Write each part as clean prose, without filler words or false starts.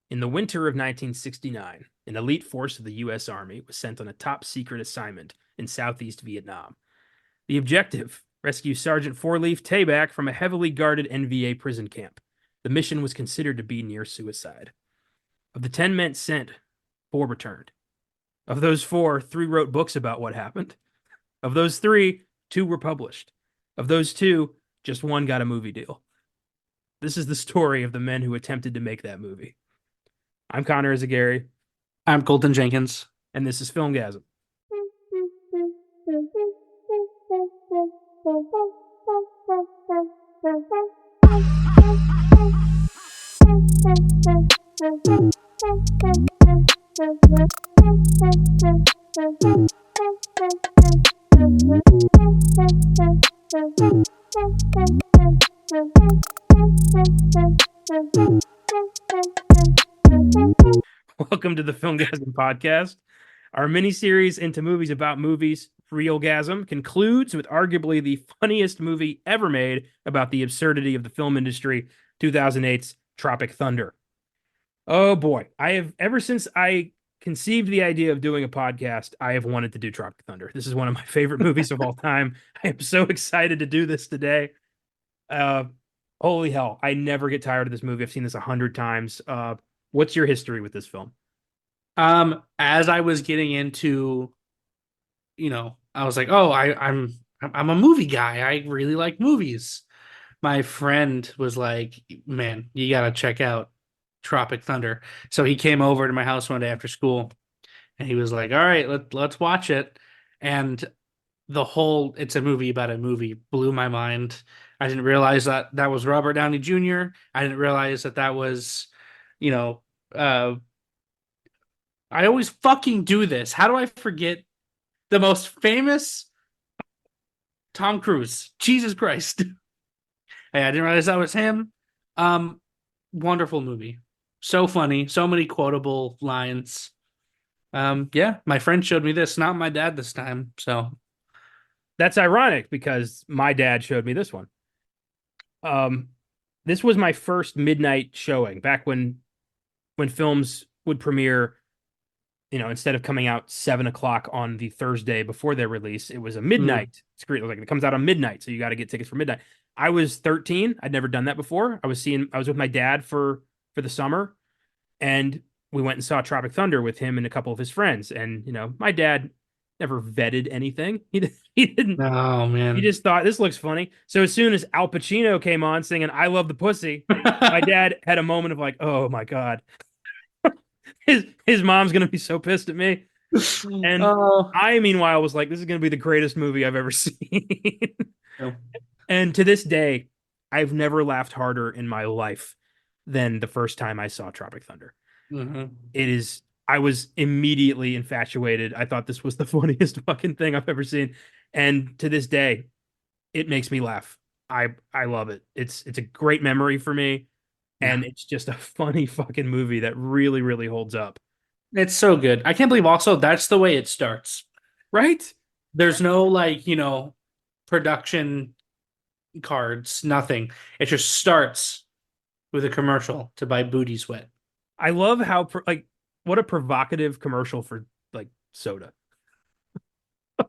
In the winter of 1969, an elite force of the U.S. Army was sent on a top secret assignment in southeast Vietnam. The objective: rescue Sergeant Four-Leaf Tayback from a heavily guarded NVA prison camp. The mission was considered to be near suicide. Of the 10 men sent, 4 returned. Of those 4, 3 wrote books about what happened. Of those 3, 2 were published. Of those 2, just 1 got a movie deal. This is the story of the men who attempted to make that movie. I'm Connor Eyzaguirre, I'm Colton Jenkins. and this is Filmgazm. Welcome to the Filmgazm podcast. Our mini-series into movies about movies, REELGAZM, concludes with arguably the funniest movie ever made about the absurdity of the film industry, 2008's Tropic Thunder. Oh boy, I have, ever since I conceived the idea of doing a podcast, I have wanted to do Tropic Thunder. This is one of my favorite movies of all time. I am so excited to do this today. Holy hell, I never get tired of this movie. I've seen this 100 times. What's your history with this film? As I was getting into, I was like, oh, I'm a movie guy. I really like movies. My friend was like, man, you gotta check out Tropic Thunder. So he came over to my house one day after school, and he was like, all right, let's watch it. And it's a movie about a movie blew my mind. I didn't realize that was Robert Downey Jr. I didn't realize that was, you know, uh, I always fucking do this. How do I forget the most famous Tom Cruise? Jesus Christ. Hey, I didn't realize that was him. Um, Wonderful movie. So funny. So many quotable lines. Yeah, my friend showed me this, not my dad this time. So That's ironic because my dad showed me this one. Um, this was my first midnight showing back when films would premiere. Instead of coming out 7 o'clock on the Thursday before their release, it was a mm, midnight screen. Like it comes out on midnight, so you got to get tickets for midnight. I was 13. I'd never done that before. I was with my dad for the summer, and we went and saw Tropic Thunder with him and a couple of his friends. And my dad never vetted anything. He didn't. oh He man. just thought this looks funny. So as soon as Al Pacino came on singing "I Love the Pussy," my dad had a moment of like, "Oh my god, his mom's gonna be so pissed at me." And Oh. I, meanwhile, was like, "This is gonna be the greatest movie I've ever seen." No. And to this day, I've never laughed harder in my life than the first time I saw Tropic Thunder. Mhm. It is. I was immediately infatuated. I thought this was the funniest fucking thing I've ever seen, and to this day, it makes me laugh. I love it. It's a great memory for me, Yeah. and it's just a funny fucking movie that really really holds up. It's so good. I can't believe also that's the way it starts. Right? There's no production cards, nothing. It just starts with a commercial to buy booty sweat. I love how like what a provocative commercial for like soda.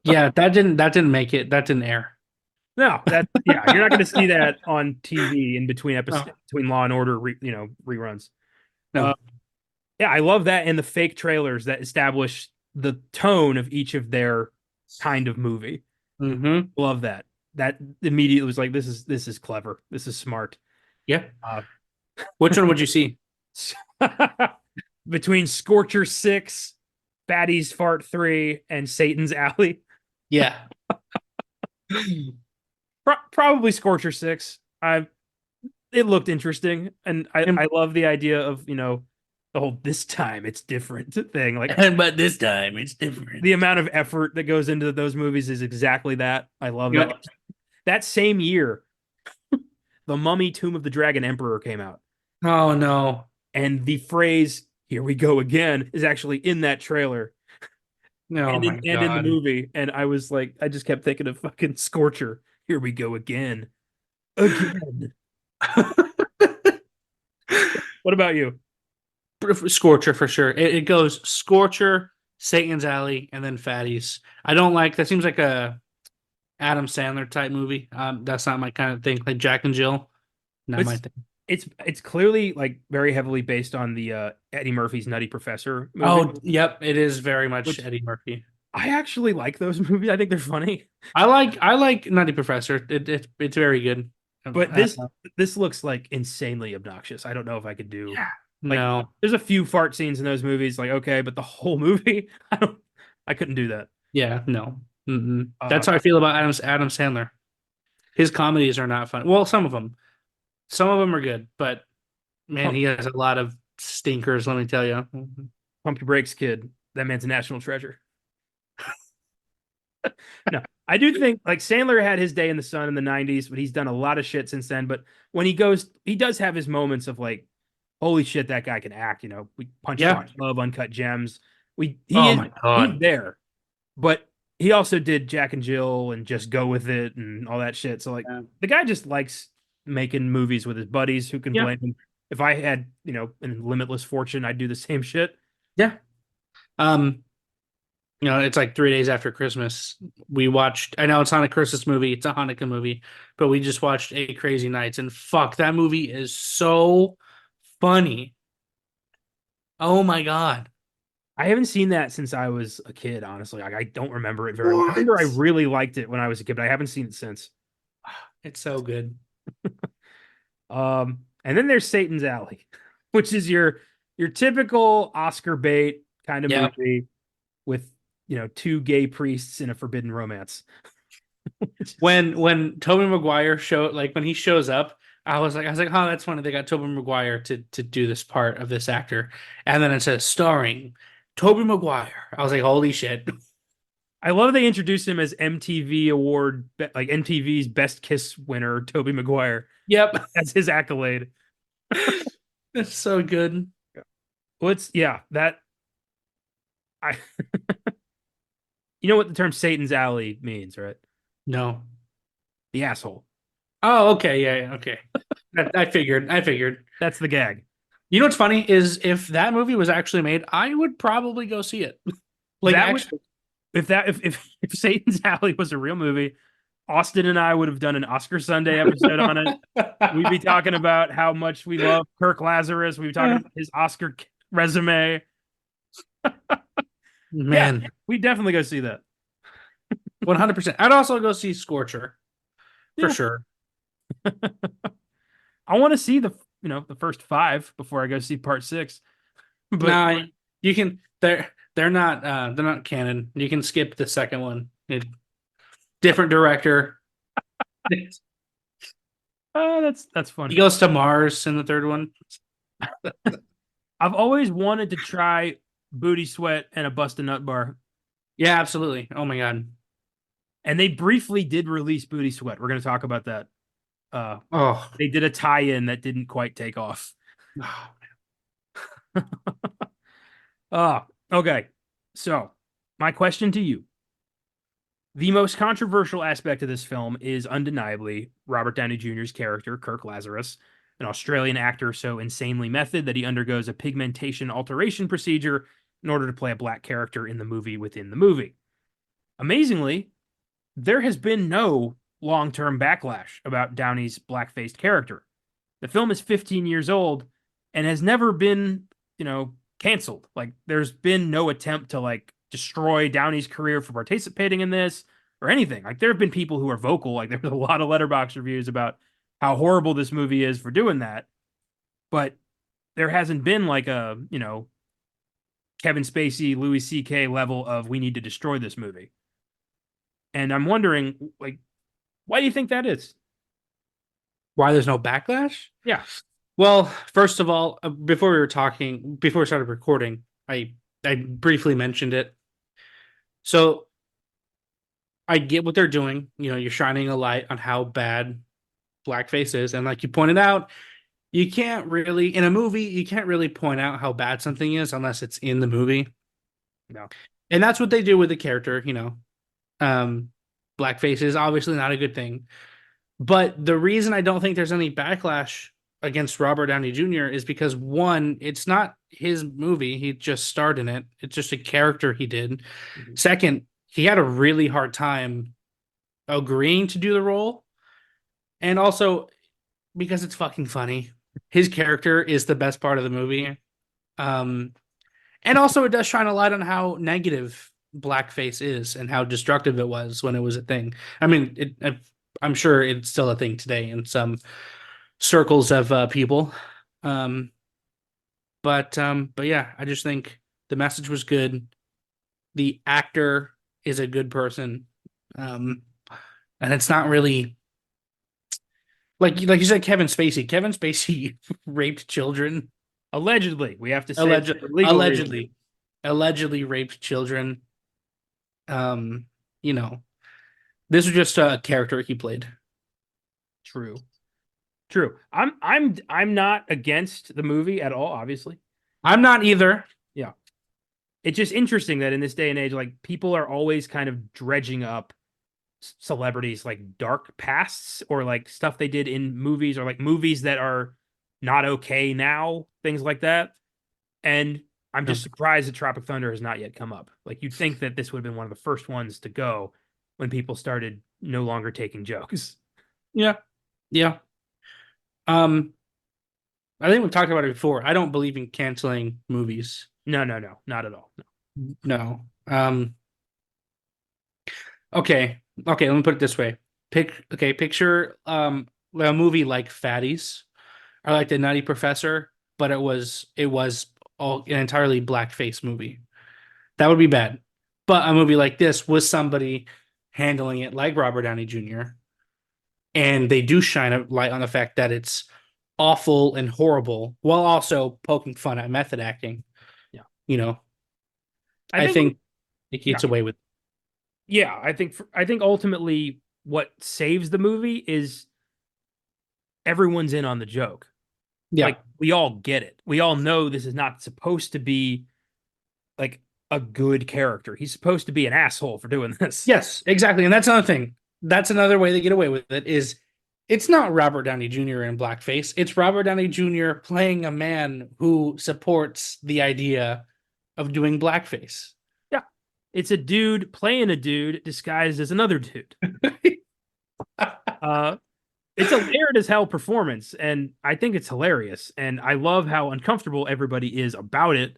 Yeah, that didn't make it. That didn't air. No, that yeah, you're not going to see that on TV in between episodes, No, between Law and Order, reruns. Uh, no. yeah, I love that and the fake trailers that establish the tone of each of their kind of movie. Mm-hmm. Love that. That immediately was like, this is clever. This is smart. Yeah. Uh, Which one would you see? between Scorcher 6, Fatty's Fart 3, and Satan's Alley. Yeah. Probably Scorcher 6. It looked interesting, and I And, love the idea of the whole "this time it's different" thing. Like but this time it's the different. amount of effort that goes into those movies is exactly that. I love You that. know, That same year, The Mummy: Tomb of the Dragon Emperor came out, oh no. and the phrase "Here we go again" is actually in that trailer Oh my and in the God. movie. And I was like, I just kept thinking of fucking Scorcher. Here we go again, again. What about you? Scorcher for sure. It goes Scorcher, Satan's Alley, and then Fatties. I don't like that. Seems like a Adam Sandler type movie. That's not my kind of thing. Like Jack and Jill, not my It's thing. it's clearly like very heavily based on the Eddie Murphy's Nutty Professor movie, Oh, yep, it is very much which Eddie Murphy. I actually like those movies. I think they're funny. I like Nutty Professor. It's very good. But this looks like insanely obnoxious. I don't know if I could do Yeah, like no, there's a few fart scenes in those movies, like okay, but the whole movie, I couldn't do that. yeah, no. Mm-mm. Uh That's how I feel about Adam Sandler. His comedies are not fun. Well, some of them are good, but man, pump, he has a lot of stinkers. Let me tell you. pump your brakes, kid. That man's a national treasure. No, I do think like Sandler had his day in the sun in the 90s, but he's done a lot of shit since then. But when he goes, he does have his moments of like, holy shit, that guy can act. We Punch Yeah. Drunk Love, Uncut Gems. He Oh is my he's god. there, but he also did Jack and Jill and Just Go With It and all that shit. So like Yeah. the guy just likes making movies with his buddies. Who can Yeah. blame him? If I had, an limitless fortune, I'd do the same shit. Yeah. Um, it's like 3 days after Christmas. We watched, I know it's not a Christmas movie, it's a Hanukkah movie, but we just watched Eight Crazy Nights, and fuck, that movie is so funny. Oh my god. I haven't seen that since I was a kid, honestly. Like, I don't remember it very well. I remember I What? really liked it when I was a kid, but I haven't seen it since. It's so good. And then there's Satan's Alley, which is your typical Oscar bait kind of Yeah. movie with two gay priests in a forbidden romance. When Tobey Maguire when he shows up, I was like, oh, that's funny. They got Tobey Maguire to do this part of this actor. And then it says starring Tobey Maguire. I was like, holy shit. I love they introduced him as MTV award, like MTV's Best Kiss winner, Toby Maguire. Yep. That's his accolade. That's so good. Well, that I you know what the term Satan's Alley means, right? No. The asshole. Oh, okay. Yeah, yeah, okay. I figured. I figured. That's the gag. You know what's funny is if that movie was actually made, I would probably go see it. Like That would actually. if Satan's Alley was a real movie, Austin and I would have done an Oscar Sunday episode on it. We'd be talking about how much we love Kirk Lazarus. We'd be talking about his Oscar resume. Yeah, Man, we definitely go see that. 100%. I'd also go see Scorcher for Yeah, sure. I want to see the first five before I go see part six. But Nah, you can they're not canon. You can skip the second one. Different director. He that's funny. goes to Mars in the third one. I've always wanted to try Booty Sweat and a Bust a Nut Bar. Yeah, absolutely. Oh my god. And they briefly did release Booty Sweat. We're going to talk about that. Oh. They did a tie-in that didn't quite take off. Okay. So, my question to you. The most controversial aspect of this film is undeniably Robert Downey Jr.'s character, Kirk Lazarus, an Australian actor so insanely method that he undergoes a pigmentation alteration procedure in order to play a black character in the movie within the movie. Amazingly, there has been no long-term backlash about Downey's black-faced character. The film is 15 years old and has never been, canceled. Like there's been no attempt to like destroy Downey's career for participating in this or anything. Like there have been people who are vocal. Like there's a lot of letterbox reviews about how horrible this movie is for doing that. But there hasn't been like a, Kevin Spacey, Louis C.K. level of we need to destroy this movie. And I'm wondering, like, why do you think that is? Why there's no backlash? Yeah. Well, first of all, before we started recording, I briefly mentioned it. So I get what they're doing. You're shining a light on how bad blackface is, and like you pointed out, you can't really in a movie you can't really point out how bad something is unless it's in the movie. No. And that's what they do with the character. Blackface is obviously not a good thing. But the reason I don't think there's any backlash against Robert Downey Jr. is because one, it's not his movie. He just starred in it. It's just a character he did. Mhm. Second, he had a really hard time agreeing to do the role. And also because it's fucking funny. His character is the best part of the movie. Um, and also it does shine a light on how negative blackface is and how destructive it was when it was a thing. I mean, I'm sure it's still a thing today in some circles of people. Um, but yeah, I just think the message was good. The actor is a good person. Um, and it's not really like you said, Kevin Spacey. Kevin Spacey raped children. Allegedly, we have to say it for legal reasons. Allegedly, allegedly raped children. Um, you know, this was just a character he played. True. True. I'm not against the movie at all, obviously. I'm not either. Yeah. It's just interesting that in this day and age, like people are always kind of dredging up celebrities like dark pasts or like stuff they did in movies or like movies that are not okay now, things like that. And I'm just surprised that Tropic Thunder has not yet come up. Like you'd think that this would have been one of the first ones to go when people started no longer taking jokes. Yeah, yeah. Um, I think we've talked about it before. I don't believe in canceling movies. No, no, no, not at all. No. No. Okay. Okay, let me put it this way. Picture a movie like Fatties or like The Nutty Professor, but it was all an entirely blackface movie. That would be bad. But a movie like this was somebody handling it like Robert Downey Jr. And they do shine a light on the fact that it's awful and horrible while also poking fun at method acting. Yeah. You know, I I think think it yeah. gets away with. Yeah, I think ultimately what saves the movie is everyone's in on the joke. Yeah. Like we all get it. We all know this is not supposed to be like a good character. He's supposed to be an asshole for doing this. Yes, exactly. And that's another thing. That's another way they get away with it is it's not Robert Downey Jr. in blackface. It's Robert Downey Jr. playing a man who supports the idea of doing blackface. Yeah. It's a dude playing a dude disguised as another dude. It's a layered as hell performance, and I think it's hilarious. And I love how uncomfortable everybody is about it,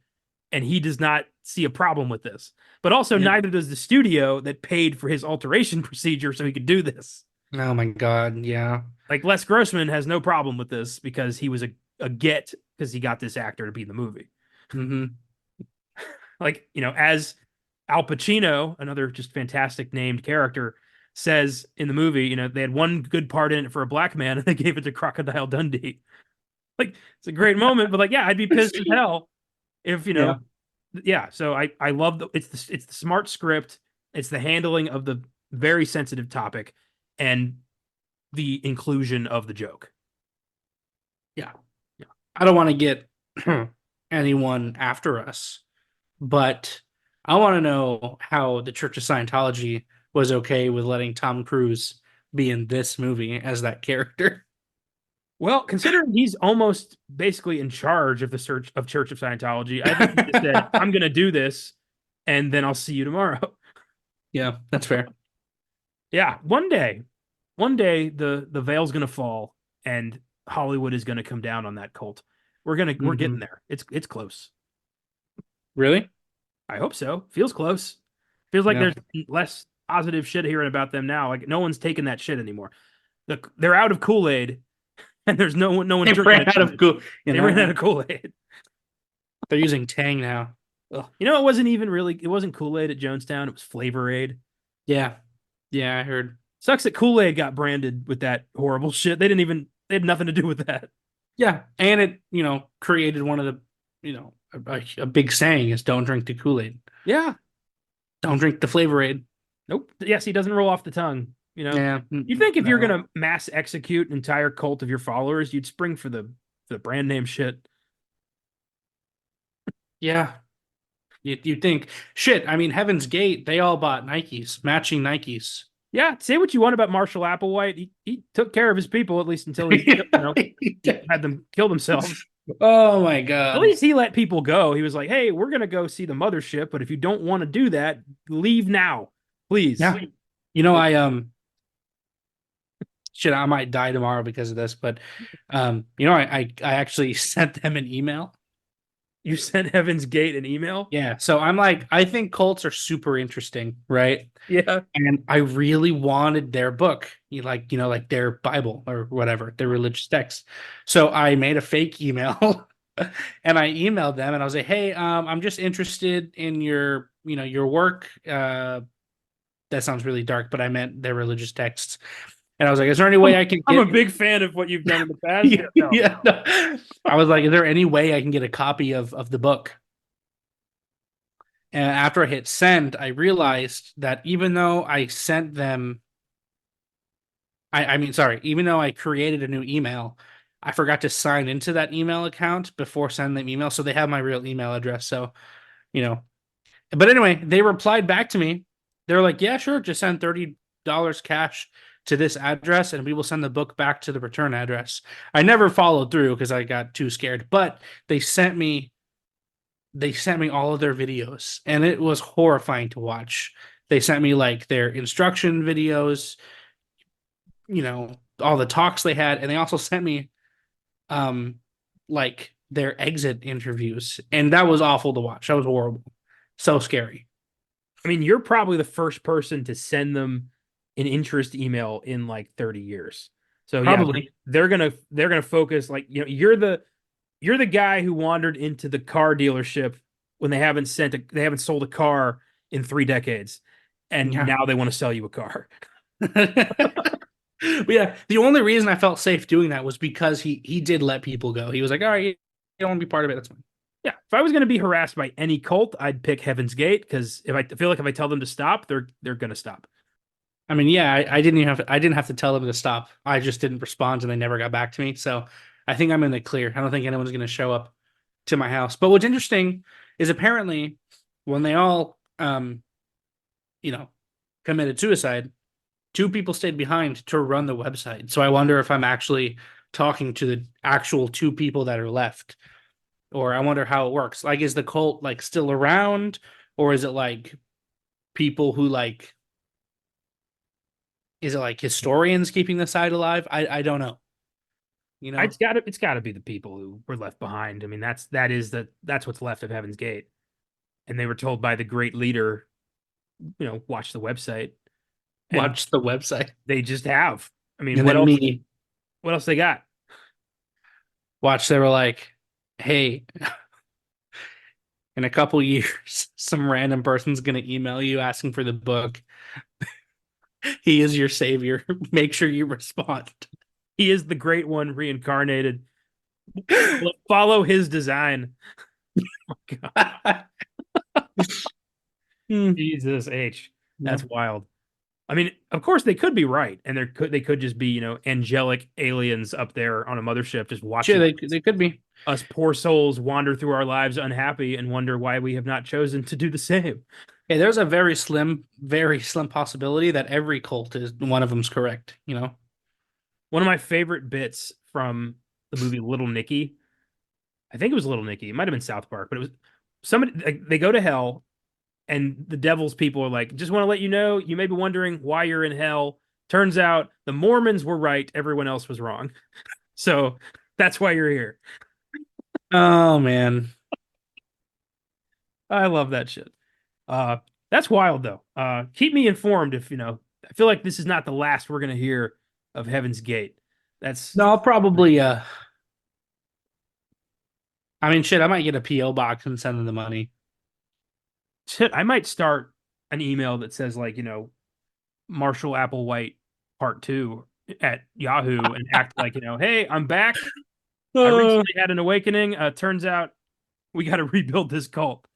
and he does not see a problem with this. But also, Yep. neither does the studio that paid for his alteration procedure so he could do this. Oh my god, yeah. Like Les Grossman has no problem with this because he was a get because he got this actor to be in the movie. Mm-hmm. Like, you know, as Al Pacino, another just fantastic named character, says in the movie, you know, they had one good part in it for a black man and they gave it to Crocodile Dundee. Like, it's a great moment, but like, yeah, I'd be pissed as hell if, you know, yeah. So I love it's the smart script, it's the handling of the very sensitive topic and the inclusion of the joke. Yeah. Yeah. I don't want to get anyone after us, but I want to know how the Church of Scientology was okay with letting Tom Cruise be in this movie as that character. Well, considering he's almost basically in charge of the search of Church of Scientology, I think he just said, I'm going to do this and then I'll see you tomorrow. Yeah, that's fair. Yeah, one day the veil's going to fall and Hollywood is going to come down on that cult. We're getting there. It's close. Really? I hope so. Feels close. Feels like Yeah. there's less positive shit hearing about them now. Like no one's taking that shit anymore. They're out of Kool-Aid and there's no one They drinking ran it. out of Kool. They ran out of Kool-Aid. They're using Tang now. Ugh. You know, it wasn't Kool-Aid at Jonestown. It was Flavor Aid. Yeah. Yeah, I heard. Sucks that Kool-Aid got branded with that horrible shit. They had nothing to do with that. Yeah. And it, created one of the, a big saying is don't drink the Kool-Aid. Yeah. Don't drink the Flavor Aid. Nope. Yes, he doesn't roll off the tongue. You know, Yeah. you think if you're gonna mass execute an entire cult of your followers, you'd spring for the brand name shit. Yeah. You think shit. I mean, Heaven's Gate, they all bought Nikes, matching Nikes. Yeah, say what you want about Marshall Applewhite. He took care of his people, at least until he had them kill themselves. Oh my At god. least he let people go. He was like, "Hey, we're gonna go see the mothership, but if you don't want to do that, leave now, please." Yeah. You know, shit, I might die tomorrow because of this, but I actually sent them an email. You sent Heaven's Gate an email? Yeah. So I'm like, I think cults are super interesting, right? Yeah. And I really wanted their book, like their Bible or whatever, their religious text. So I made a fake email and I emailed them and I was like, hey, I'm just interested in your work. That sounds really dark, but I meant their religious texts. And I was like, is there any way I can I'm a get big fan of what you've done in the past. yeah, Yeah, no. yeah. No. I was like, is there any way I can get a copy of the book? And after I hit send, I realized that even though I sent them, sorry, even though I created a new email, I forgot to sign into that email account before sending them email. So they have my real email address. So, you know, but anyway, they replied back to me. They're like, yeah, sure. Just send $30 cash to this address and we will send the book back to the return address. I never followed through because I got too scared, but they sent me all of their videos and it was horrifying to watch. They sent me like their instruction videos, all the talks they had, and they also sent me um like their exit interviews, and that was awful to watch. That was horrible. So scary. I mean, you're probably the first person to send them an interest email in like 30 years. So yeah, Probably. they're gonna focus like you're the guy who wandered into the car dealership when they haven't sold a car in 3 decades, and Yeah. now they want to sell you a car. But yeah, the only reason I felt safe doing that was because he did let people go. He was like, all right, you don't want to be part of it. That's fine. Yeah, if I was going to be harassed by any cult, I'd pick Heaven's Gate because if I feel like if I tell them to stop, they're going to stop. I mean, yeah, I didn't have to tell them to stop. I just didn't respond and they never got back to me. So I think I'm in the clear. I don't think anyone's gonna show up to my house. But what's interesting is apparently when they all you know, committed suicide, two people stayed behind to run the website. So I wonder if I'm actually talking to the actual two people that are left. Or I wonder how it works. Like, is the cult like still around? Or is it like people who like is it like historians keeping the site alive? I don't know. You know? It's got to be the people who were left behind. I mean, that's what's left of Heaven's Gate, and they were told by the great leader, watch the website, and Watch the website. they just have. I mean, And what then else? me What else they got? watch, they were like, hey, in a couple years, some random person's gonna email you asking for the book. He is your savior. Make sure you respond. He is the great one reincarnated. Follow his design. Oh, God. Hmm. Jesus H. Yeah. That's wild. I mean, of course they could be right, and they could just be angelic aliens up there on a mothership just Sure, watching they could be. us poor souls wander through our lives unhappy and wonder why we have not chosen to do the same. Hey, there's a very slim possibility that every cult is one of them's correct, you know? One of my favorite bits from the movie Little Nicky, I think it was Little Nicky, it might have been South Park, but it was somebody like, they go to hell and the devil's people are like, just want to let you know, you may be wondering why you're in hell. Turns out the Mormons were right, everyone else was wrong. So that's why you're here. Oh man. I love that shit. Uh, that's wild though. Keep me informed if I feel like this is not the last we're gonna hear of Heaven's Gate. That's No, I'll probably I mean shit, I might get a PO box and send them the money. shit. I might start an email that says like Marshall Applewhite Part Two at Yahoo and act like hey, I'm back. I Uh, recently had an awakening. Turns out we got to rebuild this cult.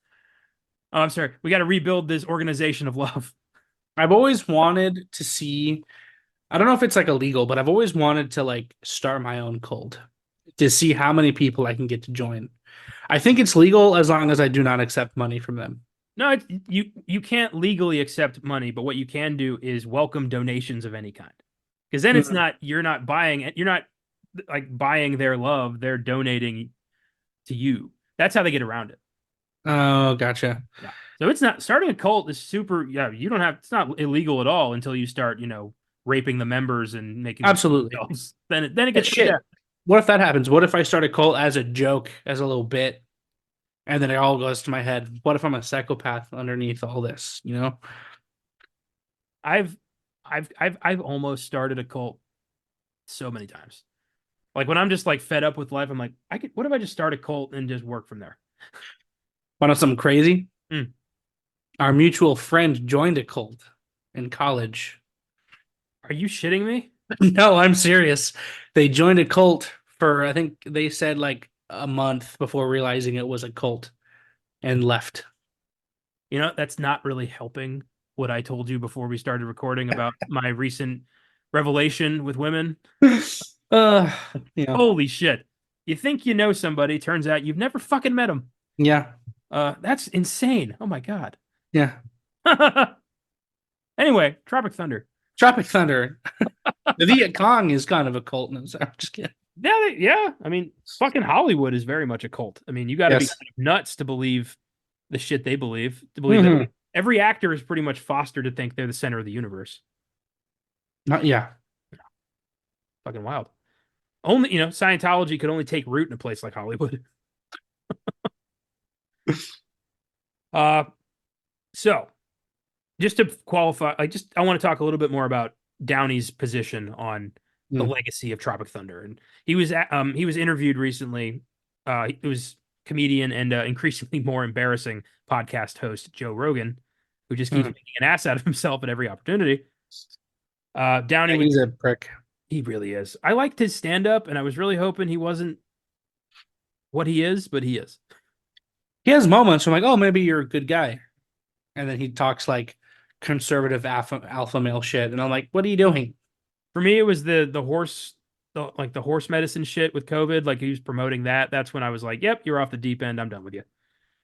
Oh, I'm sorry. We got to rebuild this organization of love. I've always wanted to see, I don't know if it's like illegal, but I've always wanted to like start my own cult to see how many people I can get to join. I think it's legal as long as I do not accept money from them. No, you can't legally accept money, but what you can do is welcome donations of any kind. Because then Mm. you're not buying it. You're not like buying their love. They're donating. to you. That's how they get around it. Oh, gotcha. Yeah. So it's not starting a cult is super. Yeah, you don't have. It's not illegal at all until you start, raping the members and making them Absolutely. themselves. Then it But gets pretty bad. shit. What if that happens? What if I start a cult as a joke, as a little bit, and then it all goes to my head? What if I'm a psychopath underneath all this? I've I've almost started a cult so many times. Like when I'm just like fed up with life, I'm like, what if I just start a cult and just work from there? Want to know something crazy? Mm. Our mutual friend joined a cult in college. Are you shitting me? No, I'm serious. They joined a cult for, I think they said like a month before realizing it was a cult and left. That's not really helping what I told you before we started recording about my recent revelation with women. uh, yeah. Holy shit. You think you know somebody, turns out you've never fucking met them. Yeah. That's insane. Oh my God. Yeah. Anyway, Tropic Thunder. Tropic Thunder. The Viet Cong is kind of a cult. No, sorry, I'm just kidding. Yeah. I mean, fucking Hollywood is very much a cult. I mean, you got to be Yes. kind of nuts to believe the shit they believe, to believe that every actor is pretty much fostered to think they're the center of the universe. Yeah. Fucking wild. Only, Scientology could only take root in a place like Hollywood. So just to qualify, I want to talk a little bit more about Downey's position on the legacy of Tropic Thunder. And he was interviewed recently. It was comedian and increasingly more embarrassing podcast host Joe Rogan, who just keeps making an ass out of himself at every opportunity. Downey He's a prick. He really is. I liked his stand up, and I was really hoping he wasn't what he is, but he is. He has moments where I'm like, oh, maybe you're a good guy. And then he talks like conservative alpha male shit. And I'm like, what are you doing? For me, it was the horse medicine shit with COVID. Like he was promoting that. That's when I was like, yep, you're off the deep end. I'm done with you.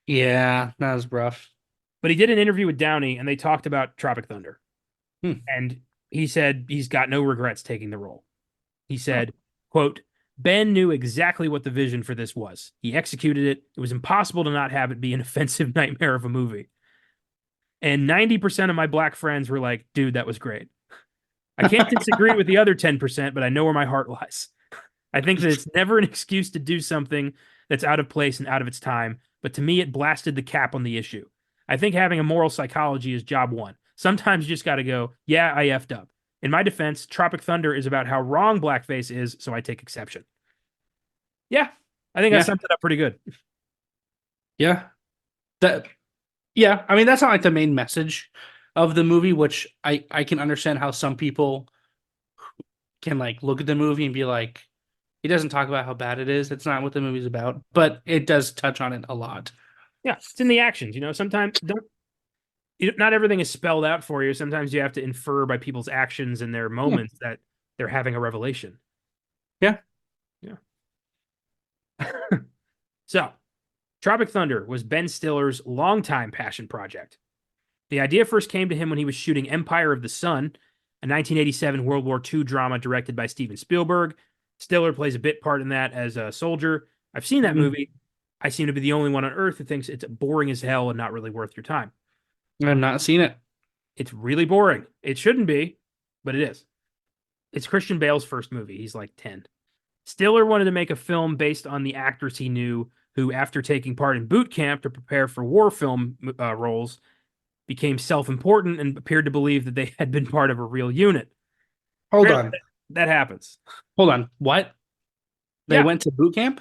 Yeah, that was rough. But he did an interview with Downey, and they talked about Tropic Thunder. And he said he's got no regrets taking the role. He said, quote, Ben knew exactly what the vision for this was. He executed it. It was impossible to not have it be an offensive nightmare of a movie. And 90% of my black friends were like, dude, that was great. I can't disagree with the other 10%, but I know where my heart lies. I think that it's never an excuse to do something that's out of place and out of its time, but to me, it blasted the cap on the issue. I think having a moral psychology is job one. Sometimes you just got to go, yeah, I effed up. In my defense, Tropic Thunder is about how wrong blackface is, so I take exception. Yeah, I think I summed it up pretty good. Yeah. I mean, that's not like the main message of the movie, which I can understand how some people can like look at the movie and be like, he doesn't talk about how bad it is. It's not what the movie's about, but it does touch on it a lot. Yeah, it's in the actions. Sometimes not everything is spelled out for you. Sometimes you have to infer by people's actions and their moments that they're having a revelation. Yeah. So, Tropic Thunder was Ben Stiller's longtime passion project. The idea first came to him when he was shooting Empire of the Sun, a 1987 World War II drama directed by Steven Spielberg. Stiller plays a bit part in that as a soldier. I've seen that movie. I seem to be the only one on earth who thinks it's boring as hell and not really worth your time. I've not seen it. It's really boring. It shouldn't be, but it is. It's Christian Bale's first movie. He's like 10. Stiller wanted to make a film based on the actors he knew who, after taking part in boot camp to prepare for war film roles, became self-important and appeared to believe that they had been part of a real unit. Hold on. That happens. Hold on. What? They went to boot camp?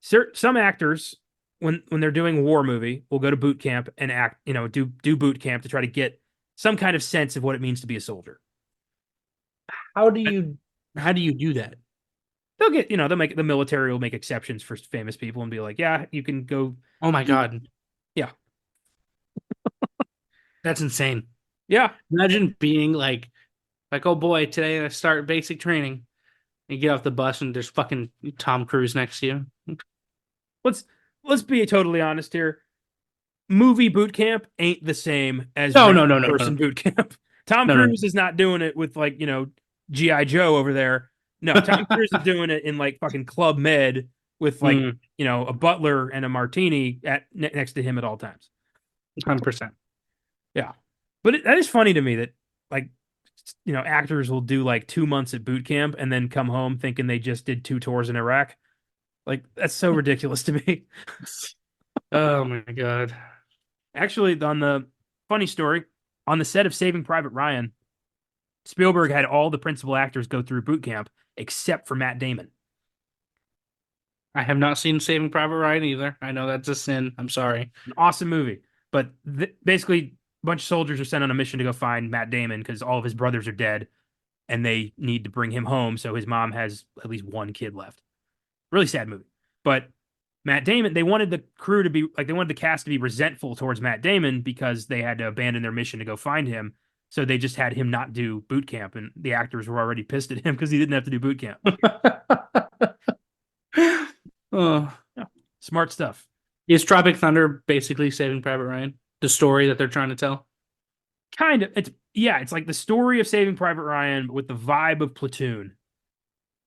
Some actors, when they're doing a war movie, will go to boot camp and act, do boot camp to try to get some kind of sense of what it means to be a soldier. How do you do that? They'll get, the military will make exceptions for famous people and be like, yeah, you can go. Oh my God. Yeah. That's insane. Yeah. Imagine being like, oh boy, today I start basic training. You get off the bus and there's fucking Tom Cruise next to you. Let's be totally honest here. Movie boot camp ain't the same as person boot camp. Tom Cruise is not doing it with G.I. Joe over there. No, Tom Cruise is doing it in like fucking Club Med with like, a butler and a martini next to him at all times. 100%. Yeah. But that is funny to me that like, actors will do like 2 months at boot camp and then come home thinking they just did 2 tours in Iraq. Like, that's so ridiculous to me. Oh my God. Actually, on the funny story, on the set of Saving Private Ryan, Spielberg had all the principal actors go through boot camp except for Matt Damon. I have not seen Saving Private Ryan either. I know that's a sin. I'm sorry. An awesome movie. But basically, a bunch of soldiers are sent on a mission to go find Matt Damon because all of his brothers are dead and they need to bring him home. So his mom has at least one kid left. Really sad movie. But Matt Damon, they wanted the crew to be like, they wanted the cast to be resentful towards Matt Damon because they had to abandon their mission to go find him. So they just had him not do boot camp, and the actors were already pissed at him because he didn't have to do boot camp. Oh. Yeah. Smart stuff. Is Tropic Thunder basically Saving Private Ryan? The story that they're trying to tell? Kind of. It's like the story of Saving Private Ryan, but with the vibe of Platoon.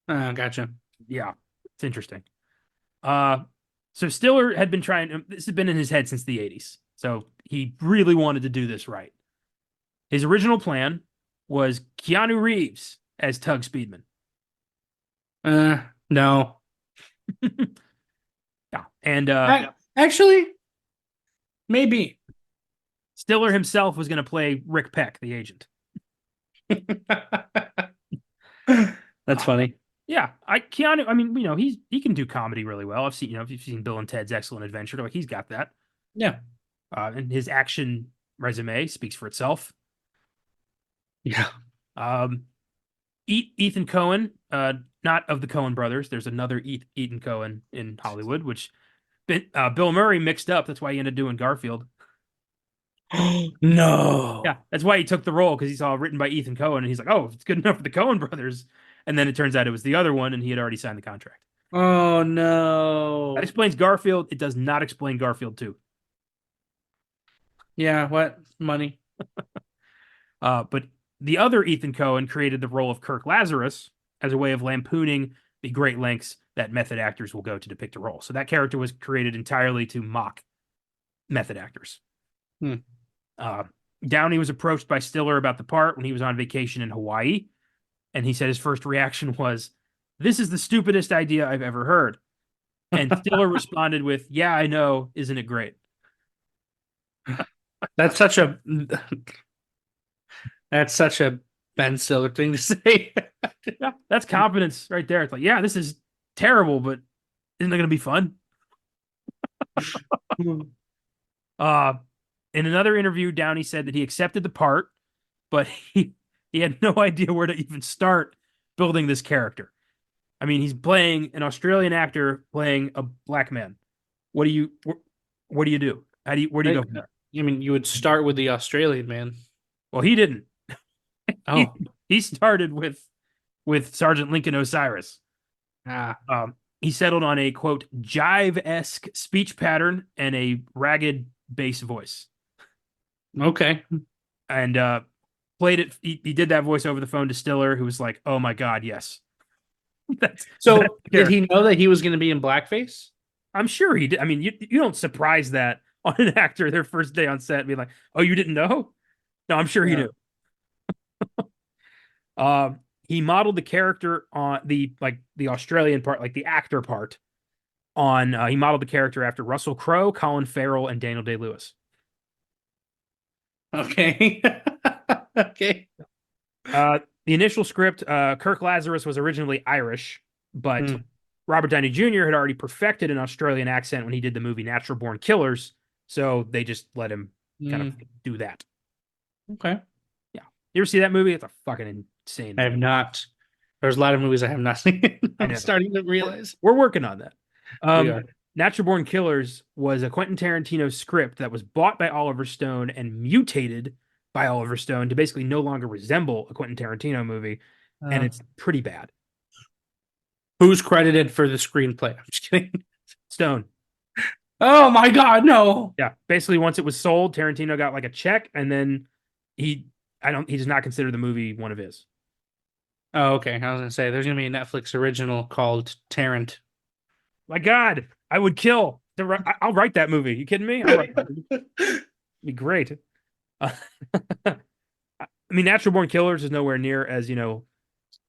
Gotcha. Yeah, it's interesting. So Stiller had been trying. This had been in his head since the 80s. So he really wanted to do this right. His original plan was Keanu Reeves as Tug Speedman. No. Yeah, and actually, maybe. Stiller himself was going to play Rick Peck, the agent. That's funny. Yeah, Keanu. I mean, he can do comedy really well. I've seen, if you've seen Bill and Ted's Excellent Adventure, like he's got that. Yeah. And his action resume speaks for itself. Yeah. Ethan Cohen, not of the Coen brothers. There's another Ethan Cohen in Hollywood, which Bill Murray mixed up. That's why he ended up doing Garfield. No. Yeah, that's why he took the role, because he saw written by Ethan Cohen, and he's like, oh, it's good enough for the Coen brothers. And then it turns out it was the other one, and he had already signed the contract. Oh, no. That explains Garfield. It does not explain Garfield 2. Yeah, what? Money. But the other Ethan Cohen created the role of Kirk Lazarus as a way of lampooning the great lengths that method actors will go to depict a role. So that character was created entirely to mock method actors. Downey was approached by Stiller about the part when he was on vacation in Hawaii, and he said his first reaction was, "This is the stupidest idea I've ever heard." And Stiller responded with, "Yeah, I know. Isn't it great?" That's such a Ben Stiller thing to say. Yeah, that's confidence right there. It's like, yeah, this is terrible, but isn't it going to be fun? In another interview, Downey said that he accepted the part, but he had no idea where to even start building this character. I mean, he's playing an Australian actor playing a black man. What do you do? Where do you go from there? I mean, you would start with the Australian man. Well, he didn't. Oh, he started with Sergeant Lincoln Osiris. He settled on a quote jive-esque speech pattern and a ragged bass voice. Okay. And played it. He did that voice over the phone to Stiller, who was like, "Oh my God, yes." Did he know that he was going to be in blackface? I'm sure he did. I mean, you don't surprise that on an actor their first day on set, being like, "Oh, you didn't know?" No, I'm sure he knew. He modeled the character on the Australian part, like the actor part. He modeled the character after Russell Crowe, Colin Farrell, and Daniel Day-Lewis. Okay. Okay. The initial script, Kirk Lazarus was originally Irish, but Robert Downey Jr. had already perfected an Australian accent when he did the movie Natural Born Killers, so they just let him kind of do that. Okay. Yeah. You ever see that movie? It's a fucking insane movie. I have not. There's a lot of movies I have not seen. I'm starting to realize. We're working on that. We are. Natural Born Killers was a Quentin Tarantino script that was bought by Oliver Stone and mutated by Oliver Stone to basically no longer resemble a Quentin Tarantino movie, and it's pretty bad. Who's credited for the screenplay? I'm just kidding. Stone. Oh my God, no. Yeah, basically once it was sold, Tarantino got like a check, and then he does not consider the movie one of his. Oh, okay. I was gonna say there's gonna be a Netflix original called Tarrant. My God, I would kill. I'll write that movie. You kidding me? I'll write that movie. It'd be great. Uh, I mean, Natural Born Killers is nowhere near as,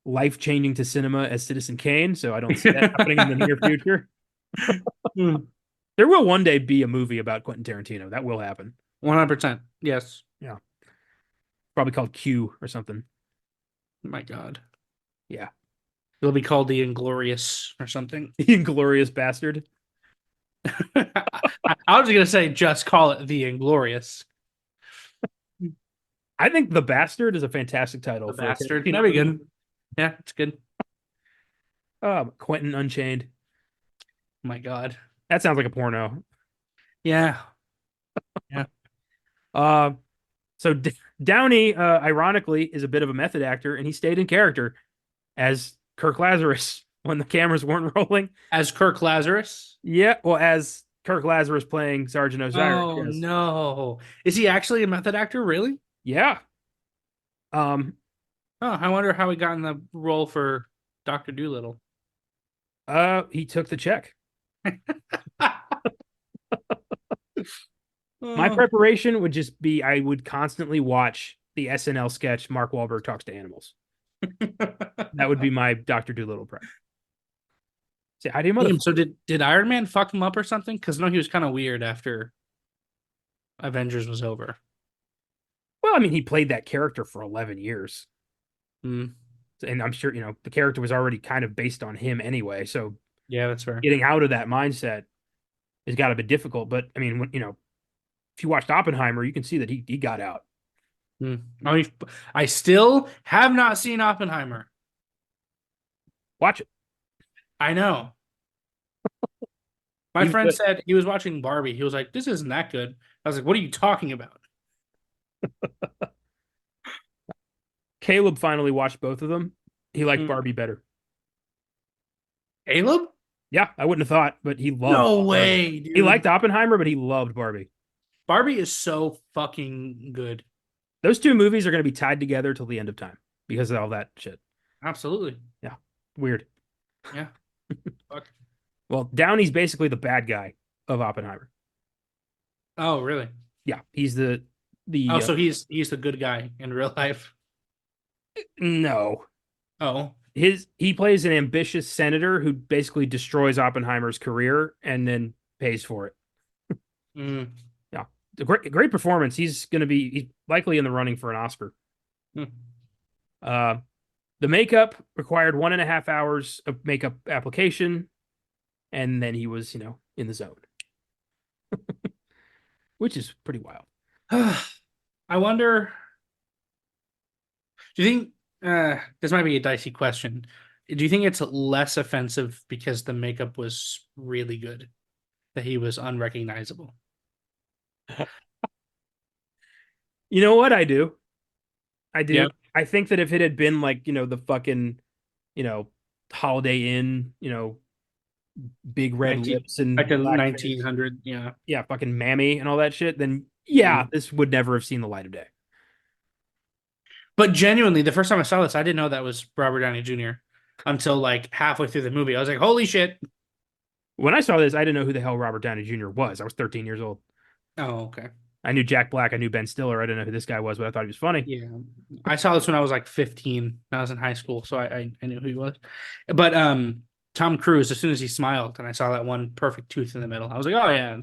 life changing to cinema as Citizen Kane, so I don't see that happening in the near future. There will one day be a movie about Quentin Tarantino. That will happen. 100%. Yes. Yeah. Probably called Q or something. My God. Yeah. It'll be called The Inglorious or something. The Inglorious Bastard. I was gonna say just call it The Inglorious. I think The Bastard is a fantastic title The for a Bastard. Tarantino That'd be movie. good. Yeah, it's good. Quentin Unchained. My God. That sounds like a porno. Yeah. Yeah. Uh, so Downey, ironically, is a bit of a method actor, and he stayed in character as Kirk Lazarus when the cameras weren't rolling. As Kirk Lazarus. Yeah, well, as Kirk Lazarus playing Sergeant Osiris. Oh Yes. no. Is he actually a method actor? Really? Yeah. Um. Oh, I wonder how he got in the role for Dr. Doolittle. He took the check. My Oh. preparation would just be I would constantly watch the SNL sketch Mark Wahlberg talks to animals. That would be my Dr. Doolittle prep. Say, how do you mother? Damn, so did Iron Man fuck him up or something? Because no, he was kind of weird after Avengers was over. Well, I mean, he played that character for 11 years. Hmm. And I'm sure, the character was already kind of based on him anyway. So Yeah, that's fair. getting out of that mindset has got to be difficult. But I mean, if you watched Oppenheimer, you can see that he got out. Hmm. I still have not seen Oppenheimer. Watch it. I know. My friend said he was watching Barbie. He was like, "This isn't that good." I was like, "What are you talking about?" Caleb finally watched both of them. He liked Barbie better. Caleb? Yeah, I wouldn't have thought, but he loved No Barbie. way, dude. He liked Oppenheimer, but he loved Barbie. Barbie is so fucking good. Those two movies are going to be tied together till the end of time because of all that shit. Absolutely. Yeah. Weird. Yeah. Fuck. Well, Downey's basically the bad guy of Oppenheimer. Oh, really? Yeah, he's the Oh, so he's the good guy in real life. no. Oh. He plays an ambitious senator who basically destroys Oppenheimer's career and then pays for it. Mm. Yeah. Great performance. He's likely in the running for an Oscar. Mm. The makeup required 1.5 hours of makeup application, and then he was, in the zone. Which is pretty wild. I wonder. Do you think this might be a dicey question? Do you think it's less offensive because the makeup was really good, that he was unrecognizable? You know what I do? I do. Yeah. I think that if it had been like, the fucking, Holiday Inn, big red 19, lips and like a black face, 1900. Yeah. yeah, fucking mammy and all that shit, then yeah, this would never have seen the light of day. But genuinely, the first time I saw this, I didn't know that was Robert Downey Jr. until like halfway through the movie. I was like, holy shit. When I saw this, I didn't know who the hell Robert Downey Jr. was. I was 13 years old. Oh, okay. I knew Jack Black. I knew Ben Stiller. I didn't know who this guy was, but I thought he was funny. Yeah. I saw this when I was like 15. I was in high school, so I knew who he was. But Tom Cruise, as soon as he smiled and I saw that one perfect tooth in the middle, I was like, oh yeah.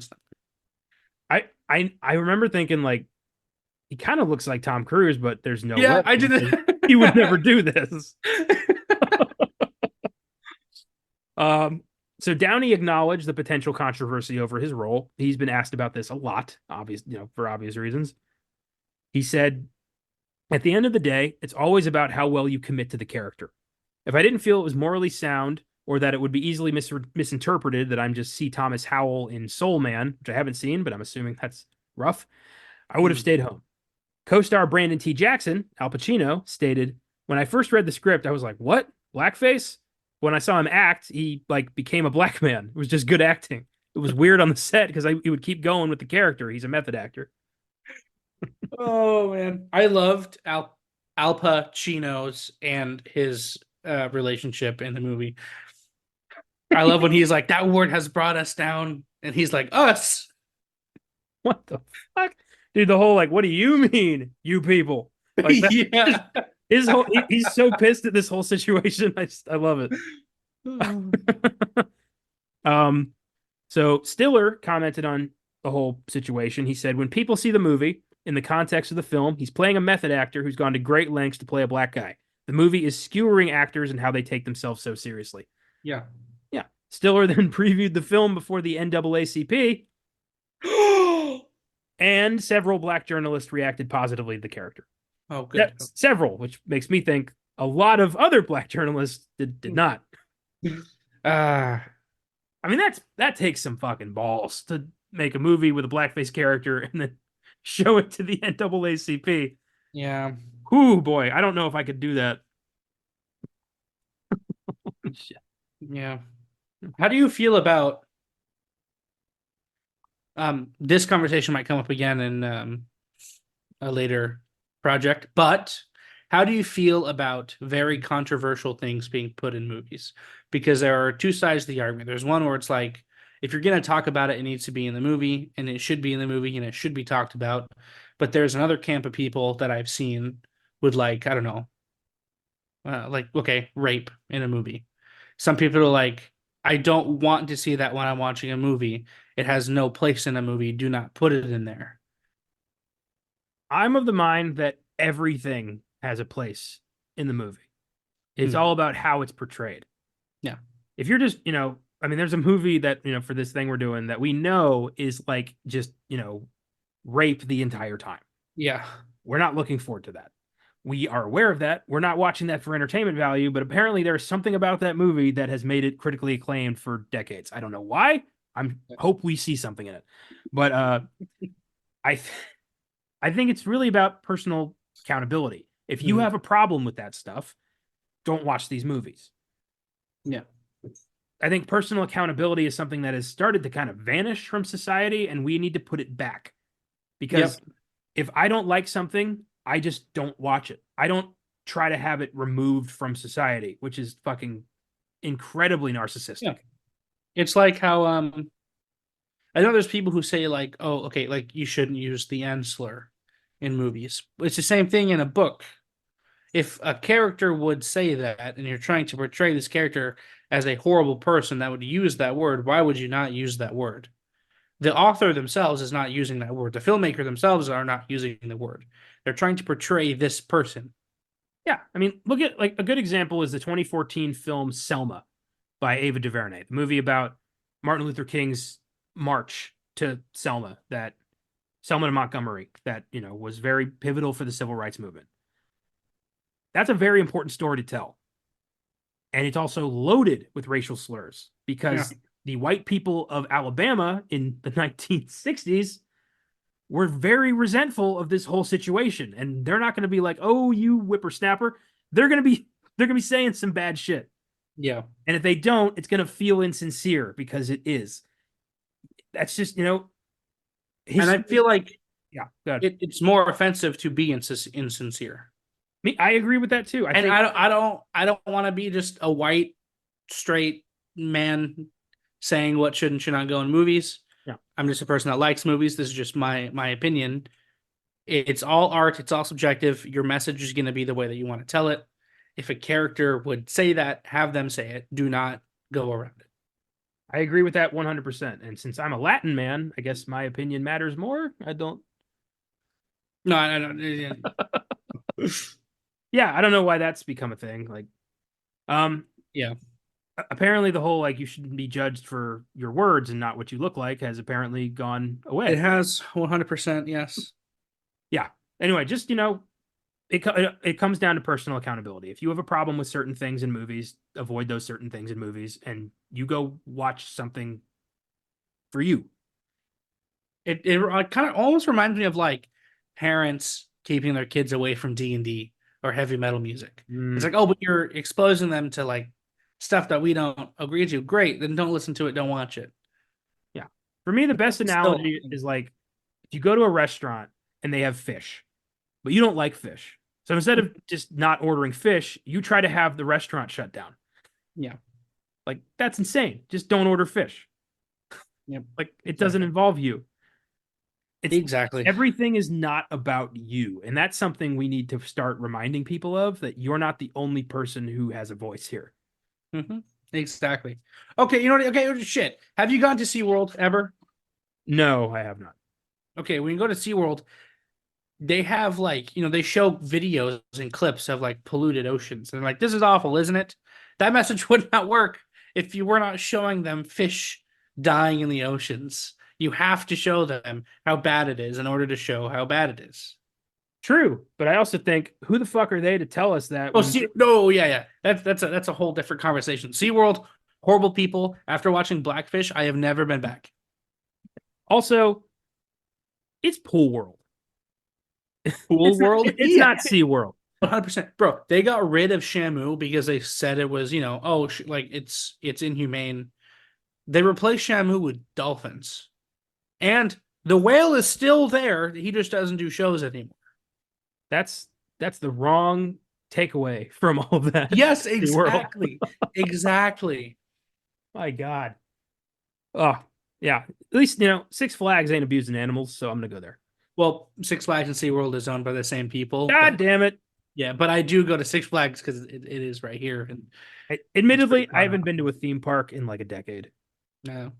I remember thinking like he kind of looks like Tom Cruise, but there's no Yeah, way. I did it. He would never do this. So Downey acknowledged the potential controversy over his role. He's been asked about this a lot, for obvious reasons. He said, "At the end of the day, it's always about how well you commit to the character. If I didn't feel it was morally sound or that it would be easily misinterpreted that I'm just C. Thomas Howell in Soul Man, which I haven't seen, but I'm assuming that's rough, I would have stayed home." Co-star Brandon T. Jackson, Al Pacino, stated, "When I first read the script, I was like, what? Blackface? When I saw him act, he became a black man. It was just good acting. It was weird on the set because he would keep going with the character. He's a method actor." Oh man, I loved Al Pacino's and his relationship in the movie. I love when he's like, that word has brought us down. And he's like, us. What the fuck? Dude, the whole like, what do you mean, you people? Like that just Yeah. his whole he's so pissed at this whole situation. I love it. Um, so Stiller commented on the whole situation. He said, when people see the movie in the context of the film, he's playing a method actor who's gone to great lengths to play a black guy. The movie is skewering actors and how they take themselves so seriously. Yeah. Yeah. Stiller then previewed the film before the NAACP, and several black journalists reacted positively to the character. Oh, good. Several, which makes me think a lot of other black journalists did not. Uh, I mean, that takes some fucking balls to make a movie with a blackface character and then show it to the NAACP. yeah. Ooh, boy, I don't know if I could do that. Yeah. How do you feel about this conversation might come up again in a later project, but how do you feel about very controversial things being put in movies? Because there are two sides to the argument. There's one where it's like, if you're going to talk about it, it needs to be in the movie, and it should be in the movie, and it should be talked about. But there's another camp of people that I've seen with, like, I don't know, like, okay, rape in a movie. Some people are like, I don't want to see that when I'm watching a movie. It has no place in a movie. Do not put it in there. I'm of the mind that everything has a place in the movie. It's Hmm. all about how it's portrayed. Yeah. If you're just, I mean, there's a movie that, for this thing we're doing that we know is like just, rape the entire time. Yeah. We're not looking forward to that. We are aware of that. We're not watching that for entertainment value, but apparently there's something about that movie that has made it critically acclaimed for decades. I don't know why. I'm hope we see something in it. But I th- I think it's really about personal accountability. If you Mhm. have a problem with that stuff, don't watch these movies. Yeah. I think personal accountability is something that has started to kind of vanish from society, and we need to put it back. Because Yep. if I don't like something, I just don't watch it. I don't try to have it removed from society, which is fucking incredibly Yeah. narcissistic. It's like how I know there's people who say like, oh, okay, like you shouldn't use the N slur in movies. It's the same thing in a book. If a character would say that and you're trying to portray this character as a horrible person that would use that word, why would you not use that word? The author themselves is not using that word. The filmmaker themselves are not using the word. They're trying to portray this person. Yeah, I mean, look at like a good example is the 2014 film Selma by Ava DuVernay, the movie about Martin Luther King's march to Selma to Montgomery, that was very pivotal for the civil rights movement. That's a very important story to tell, and it's also loaded with racial slurs Yeah. because the white people of Alabama in the 1960s were very resentful of this whole situation, and they're not going to be like, "Oh, you whippersnapper." They're going to be saying some bad shit. Yeah. And if they don't, it's going to feel insincere because it is. That's just, And I history. feel like Yeah, good. it's more offensive to be insincere. Me, I agree with that too. I And think I don't want to be just a white straight man saying what should and should not go in movies. yeah, I'm just a person that likes movies. This is just my opinion. It's all art. It's all subjective. Your message is going to be the way that you want to tell it. If a character would say that, have them say it. Do not go around it. I agree with that 100%. And since I'm a Latin man, I guess my opinion matters more. I don't. No, I don't. Yeah, I don't know why that's become a thing. Like, um, Yeah, apparently the whole like you shouldn't be judged for your words and not what you look like has apparently gone it away. has 100%. Yes. Yeah. Anyway, just it comes down to personal accountability. If you have a problem with certain things in movies, avoid those certain things in movies, and you go watch something for you. It kind of almost reminds me of like parents keeping their kids away from D&D or heavy metal music. It's Mm, like, oh, but you're exposing them to like stuff that we don't agree to. Great, then don't listen to it. Don't watch it. yeah. For me, the best It's still, analogy is like if you go to a restaurant and they have fish, but you don't like fish. So instead of just not ordering fish, you try to have the restaurant shut down. yeah, Like, that's insane. Just don't order fish. Yep. Like, it doesn't involve you. It's Exactly. everything is not about you. And that's something we need to start reminding people of, that you're not the only person who has a voice here. Hmm. Exactly. Okay, you know what? Okay, shit. Have you gone to SeaWorld ever? No, I have not. Okay, when you go to SeaWorld, they have like, they show videos and clips of like polluted oceans. And like, this is awful, isn't it? That message would not work if you were not showing them fish dying in the oceans. You have to show them how bad it is in order to show how bad it is. True, but I also think, who the fuck are they to tell us that Oh, when see, no, yeah, yeah. That's a whole different conversation. SeaWorld, horrible people. After watching Blackfish, I have never been back. also it's Pool World. Pool World? It's Yeah, not Sea World. 100%. Bro, they got rid of Shamu because they said it was, like it's inhumane. They replaced Shamu with dolphins. And the whale is still there. He just doesn't do shows anymore. That's that's the wrong takeaway from all of that. Yes, Sea World. exactly. Exactly. My God. Oh, yeah. At least, Six Flags ain't abusing animals, so I'm gonna go there. Well, Six Flags and SeaWorld is owned by the same people, God but damn it. yeah, but I do go to Six Flags because it is right here, and it's pretty Admittedly, I fun. haven't been to a theme park in like a decade No,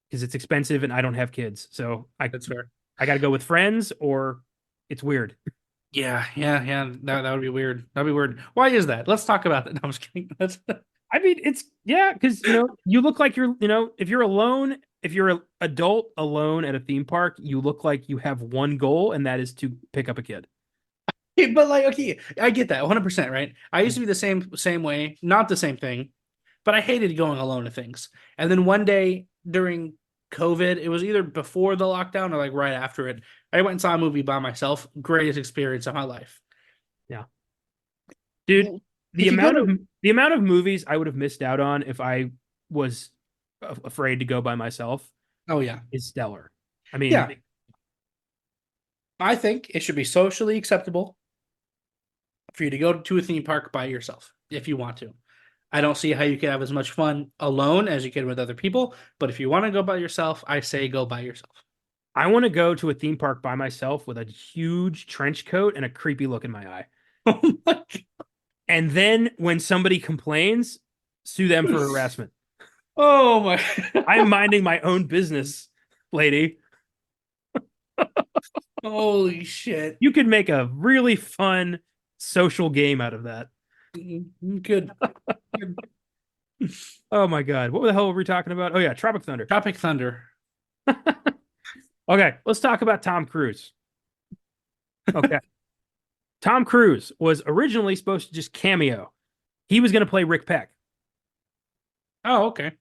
because it's expensive and I don't have kids. So I that's fair. I got to go with friends or it's weird. Yeah, yeah, yeah. That would be weird. That'd be weird. Why is that? Let's talk about that. No, I'm just kidding. That's I mean, it's yeah, because you look like if you're alone, if you're an adult alone at a theme park, you look like you have one goal, and that is to pick up a kid. but like, okay, I get that 100%, right? I used to be the same way, not the same thing, but I hated going alone to things. And then one day during COVID, it was either before the lockdown or like right after it. I went and saw a movie by myself. Greatest experience of my life. Yeah, dude, the If you go amount to, of the amount of movies I would have missed out on if I was afraid to go by myself oh yeah, is stellar. I mean, yeah, I think it should be socially acceptable for you to go to a theme park by yourself if you want to. I don't see how you can have as much fun alone as you can with other people. But if you want to go by yourself, I say go by yourself. I want to go to a theme park by myself with a huge trench coat and a creepy look in my eye. Oh my And then when somebody complains, sue them for harassment. Oh my. I am minding my own business, lady. Holy shit. You could make a really fun social game out of that. Good. Good. Oh my God. What the hell were we talking about? Oh, yeah. Tropic Thunder. Tropic Thunder. Okay. Let's talk about Tom Cruise. Okay. Tom Cruise was originally supposed to just cameo. He was going to play Rick Peck. Oh, okay.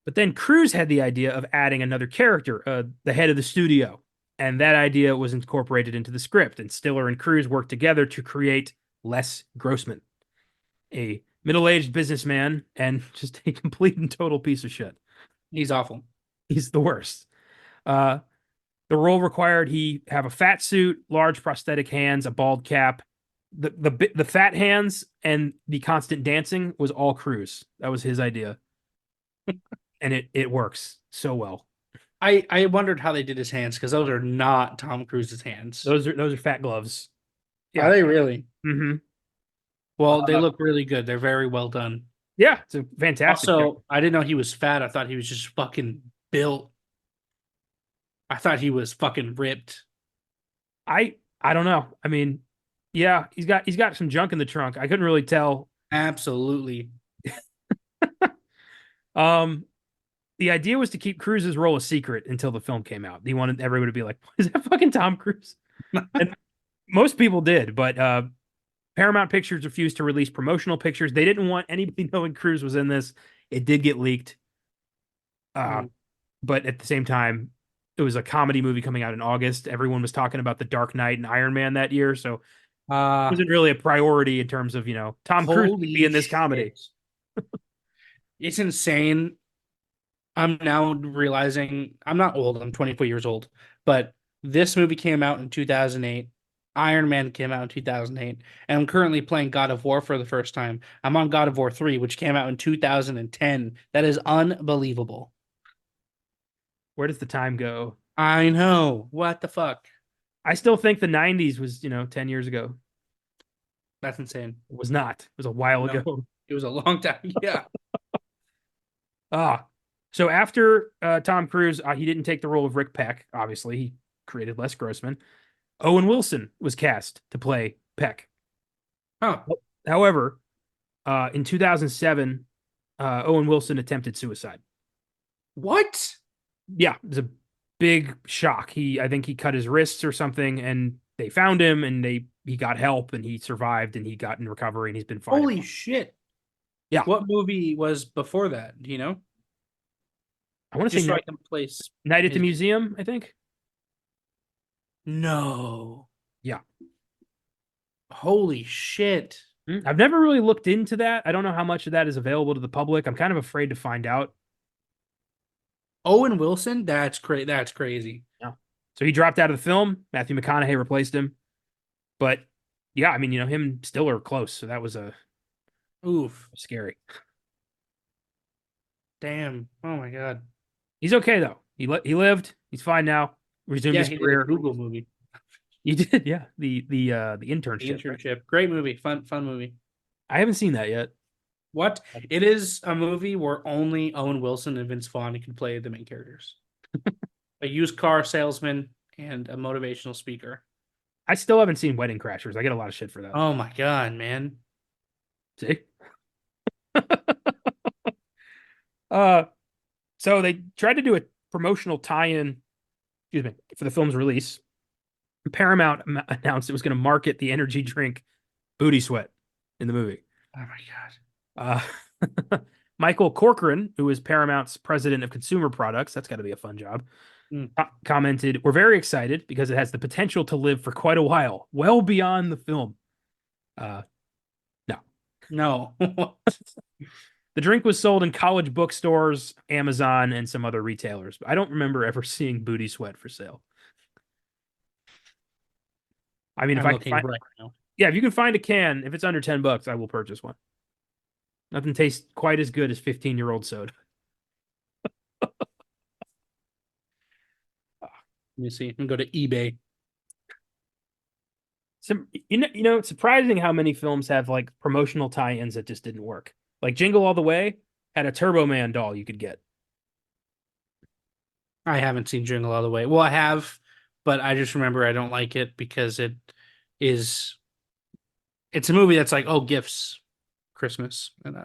But then Cruise had the idea of adding another character, the head of the studio. And that idea was incorporated into the script. And Stiller and Cruise worked together to create Les Grossman, a middle-aged businessman and just a complete and total piece of shit. He's awful. He's the worst. Uh, the role required he have a fat suit, large prosthetic hands, a bald cap. The fat hands and the constant dancing was all Cruise. That was his idea, and it works so well. I wondered how they did his hands because those are not Tom Cruise's hands. Those are fat gloves. Are they really? Mm-hmm. Well, they look really good. They're very well done. Yeah, it's a fantastic. Also, I didn't know he was fat. I thought he was just fucking built. I thought he was fucking ripped. I don't know. I mean, yeah, he's got some junk in the trunk. I couldn't really tell. Absolutely. Um, the idea was to keep Cruise's role a secret until the film came out. He wanted everybody to be like, "Is that fucking Tom Cruise?" And most people did, but Paramount Pictures refused to release promotional pictures. They didn't want anybody knowing Cruise was in this. It did get leaked, but at the same time, it was a comedy movie coming out in August. Everyone was talking about The Dark Knight and Iron Man that year, so it wasn't really a priority in terms of Tom Cruise would be in this comedy. It's insane. I'm now realizing I'm not old. I'm 24 years old, but this movie came out in 2008. Iron Man came out in 2008, and I'm currently playing God of War for the first time. I'm on God of War 3, which came out in 2010. That is unbelievable. Where does the time go? I know. What the fuck? I still think the 90s was, 10 years ago. That's insane. It was not. It was a while No, ago. it was a long time. Yeah. Ah. So after Tom Cruise, he didn't take the role of Rick Peck. Obviously, he created Les Grossman. Owen Wilson was cast to play Peck. Huh. However, in 2007, Owen Wilson attempted suicide. What? Yeah, it was a big shock. I think he cut his wrists or something, and they found him, and he got help, and he survived, and he got in recovery, and he's been fine. Holy shit. Yeah, What movie was before that? Do you know? I want to Just say so I can place Night at the his. Museum, I think. No. Yeah. Holy shit. I've never really looked into that. I don't know how much of that is available to the public. I'm kind of afraid to find out. Owen Wilson? That's crazy. That's crazy. Yeah. So he dropped out of the film. Matthew McConaughey replaced him. But yeah, I mean, him still are close. So that was a Oof. scary. Damn. Oh my god. He's okay though. He lived. He's fine now. Resumed Yeah, his he did a career. Google movie. You did, yeah. The The internship. Right? Internship. Great movie. Fun movie. I haven't seen that yet. What? It is a movie where only Owen Wilson and Vince Vaughn can play the main characters. A used car salesman and a motivational speaker. I still haven't seen Wedding Crashers. I get a lot of shit for that. Oh my god, man. See? uh so they tried to do a promotional tie-in, excuse me, for the film's release. Paramount announced it was going to market the energy drink Booty Sweat in the movie. Oh my Uh, Michael Corcoran, who is Paramount's president of consumer products, that's got to be a fun job, commented, "We're very excited because it has the potential to live for quite a while, well beyond the film." No. No. The drink was sold in college bookstores, Amazon, and some other retailers. I don't remember ever seeing Booty Sweat for sale. I mean, if I'm I looking can find, right now. yeah, if you can find a can, if it's under $10, I will purchase one. Nothing tastes quite as good as 15-year-old soda. Let me see. I'm gonna go to eBay. Some, it's surprising how many films have like promotional tie-ins that just didn't work. Like Jingle All the Way had a Turbo Man doll you could get. I haven't seen Jingle All the Way. Well, I have, but I just remember I don't like it because it's a movie that's like, oh, gifts, Christmas, and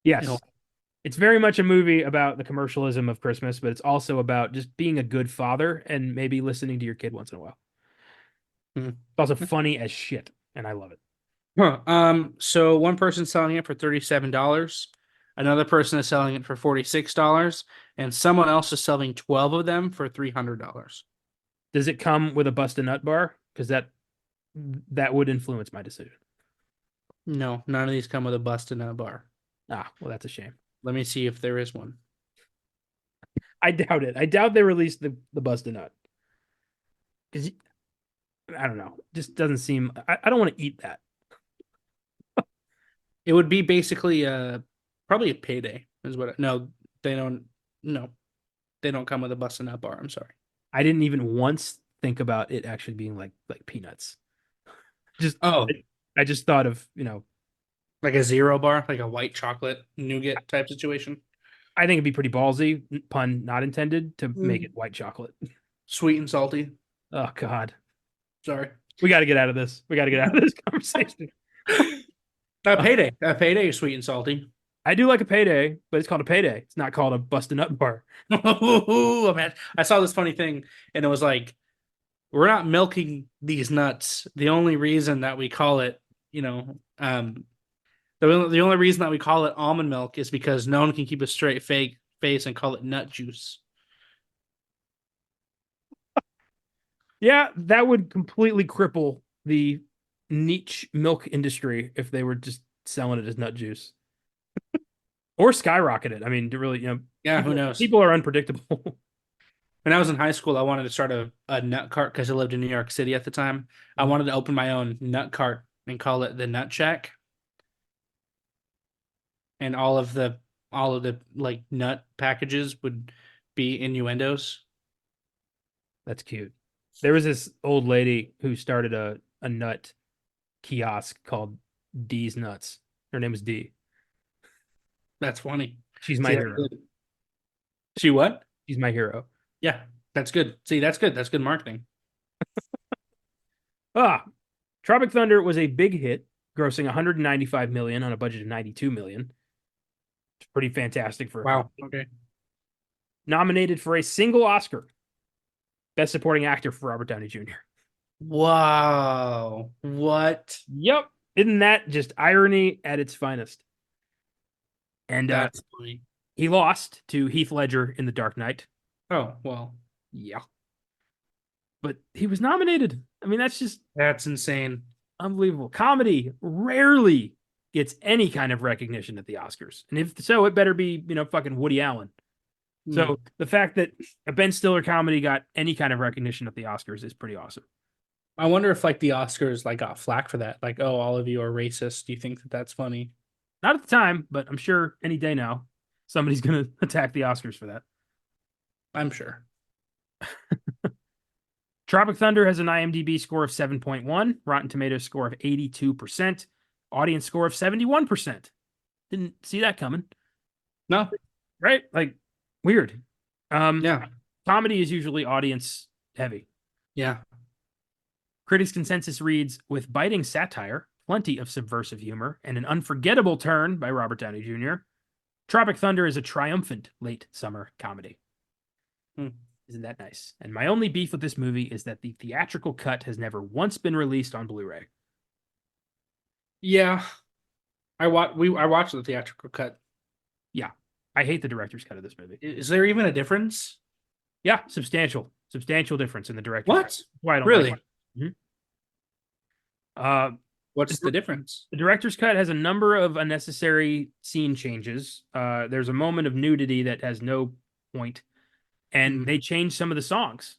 Yes. It's very much a movie about the commercialism of Christmas, but it's also about just being a good father and maybe listening to your kid once in a while. It's also funny as shit, and I love it. Huh. So one person's selling it for $37, another person is selling it for $46, and someone else is selling 12 of them for $300. Does it come with a bust a nut bar? Because that would influence my decision. No, none of these come with a bust in a bar. Ah, well, that's a shame. Let me see if there is one. I doubt it. I doubt they released the bust a nut. Because I don't know. Just doesn't seem. I don't want to eat that. It would be basically probably a payday is what. No, they don't. No, they don't come with a bust in that bar. I'm sorry. I didn't even once think about it actually being like peanuts. Just Oh, I just thought of like a zero bar, like a white chocolate nougat type situation. I think it'd be pretty ballsy, pun not intended, to make it white chocolate. Sweet and salty. Oh God, Sorry. we got to get out of this. We got to get out of this conversation. A payday. A payday is sweet and salty. I do like a payday, but it's called a payday. It's not called a bust a nut bar. Oh man, I saw this funny thing, and it was like, we're not milking these nuts. The only reason that we call it, the only reason that we call it almond milk is because no one can keep a straight fake face and call it nut juice. Yeah, that would completely cripple the niche milk industry if they were just selling it as nut juice. Or skyrocket it. I mean, to really, Yeah, who knows? People are unpredictable. when I was in high school, I wanted to start a nut cart because I lived in New York City at the time. I wanted to open my own nut cart and call it the Nut Shack. And all of the like nut packages would be innuendos. That's cute. There was this old lady who started a nut kiosk called D's Nuts. Her name was D. That's funny. She's my See, that's hero. good. She what? She's my hero. Yeah, that's good. See, that's good. That's good marketing. Ah, Tropic Thunder was a big hit, grossing 195 million on a budget of 92 million. It's pretty fantastic for a Wow. comedy. Okay. Nominated for a single Oscar, Best Supporting Actor for Robert Downey Jr. Wow. What? Yep, isn't that just irony at its finest? And That's funny. he lost to Heath Ledger in The Dark Knight. Oh, well, Yeah, but he was nominated. I mean, that's just that's insane. unbelievable. Comedy rarely gets any kind of recognition at the Oscars. And if so, it better be, fucking Woody Allen. So the fact that a Ben Stiller comedy got any kind of recognition at the Oscars is pretty awesome. I wonder if like the Oscars like got flack for that. Like, oh, all of you are racist. Do you think that that's funny? Not at the time, but I'm sure any day now somebody's going to attack the Oscars for that. I'm sure. Tropic Thunder has an IMDb score of 7.1, Rotten Tomatoes score of 82%, audience score of 71%. Didn't see that coming. No. Right? Like, weird. Yeah. Comedy is usually audience heavy. Yeah. Critics' consensus reads, with biting satire, plenty of subversive humor, and an unforgettable turn by Robert Downey Jr., Tropic Thunder is a triumphant late summer comedy. Isn't that nice? And my only beef with this movie is that the theatrical cut has never once been released on Blu-ray. Yeah. I watched the theatrical cut. Yeah. I hate the director's cut of this movie. Is there even a difference? Yeah, substantial difference in the director's What? cut. That's why I don't Really? like it. Mhm. What's the difference? The director's cut has a number of unnecessary scene changes. There's a moment of nudity that has no point, and they changed some of the songs.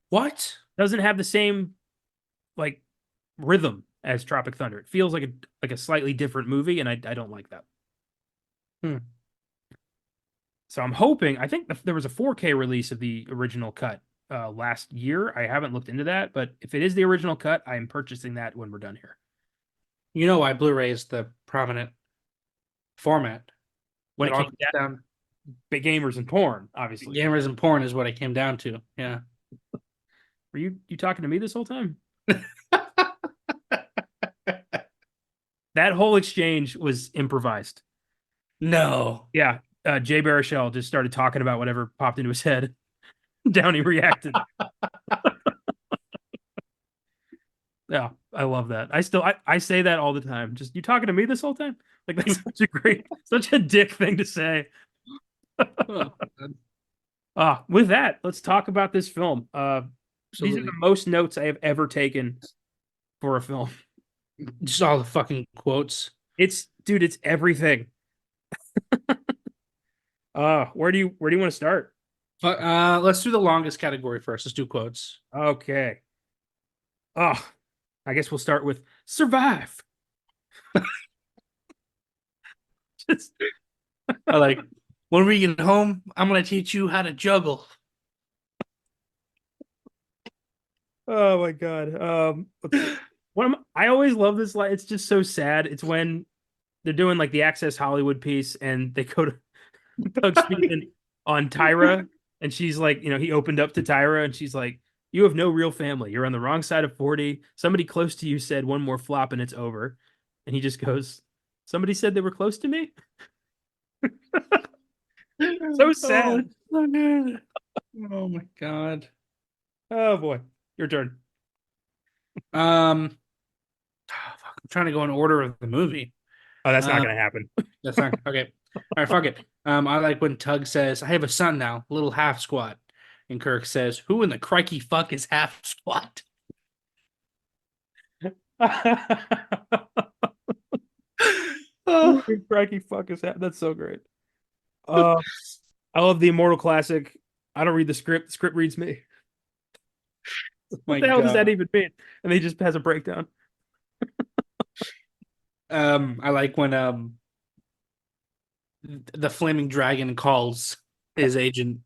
What? Doesn't have the same like rhythm as Tropic Thunder. It feels like a slightly different movie, and I don't like that. So I'm hoping. I think there was a 4K release of the original cut last year. I haven't looked into that, but if it is the original cut, I am purchasing that when we're done here. You know why Blu-ray is the prominent format? When It it all came comes down, big gamers and porn, obviously. gamers and porn is what it came down to. Yeah. Were you talking to me this whole time? That whole exchange was improvised. No. Yeah, Jay Baruchel just started talking about whatever popped into his head. Downey reacted. Yeah, I love that. I say that all the time. Just, you talking to me this whole time? Like, that's such a dick thing to say. With that, let's talk about this film. These are the most notes I have ever taken for a film. Just all the fucking quotes. It's everything. Where do you want to start? Let's do the longest category first. Let's do quotes. Okay. I guess we'll start with survive. Just, I like, when we get home, I'm gonna teach you how to juggle. oh my god. I always love this line. It's just so sad. It's when they're doing like the Access Hollywood piece and they go to Doug speaking on Tyra, and she's like, he opened up to Tyra and she's like, you have no real family. You're on the wrong side of 40. Somebody close to you said one more flop and it's over. And he just goes, somebody said they were close to me? So sad. Oh, so oh my god. Oh boy. Your turn. I'm trying to go in order of the movie. Oh, that's not gonna happen. That's not okay. All right, fuck it. I like when Tug says, I have a son now, little half squat. And Kirk says, who in the crikey fuck is half squat? Crikey fuck is that? That's so great. I love the immortal classic. I don't read the script. The script reads me. What My the hell does that God. even mean? And he just has a breakdown. I like when the flaming dragon calls his agent,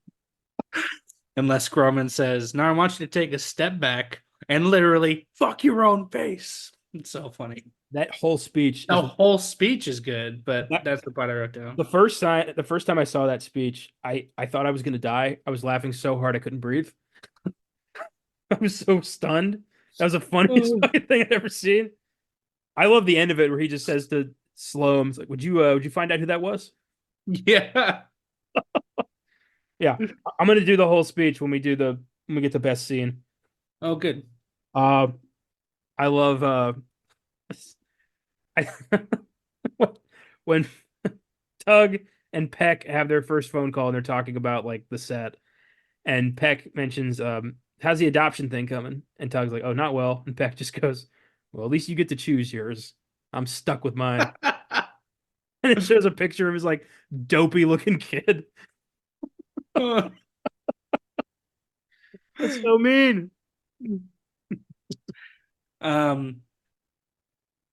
and Les Groman says, "Now I want you to take a step back and literally fuck your own face." It's so funny. That whole speech The is whole speech is good, but that, that's the part I wrote down. the first time I saw that speech, I thought I was gonna die. I was laughing so hard I couldn't breathe. I was so stunned. That was the funniest Oh. fucking thing I'd ever seen. I love the end of it where he just says to Sloan, "He's like, would you find out who that was?" Yeah. Yeah, I'm gonna do the whole speech when we get the best scene. Oh, good. Uh, I love I when Tug and Peck have their first phone call and they're talking about like the set, and Peck mentions, "How's the adoption thing coming?" And Tug's like, "Oh, not well." And Peck just goes, "Well, at least you get to choose yours. I'm stuck with mine." And it shows a picture of his like dopey looking kid. That's so mean. um,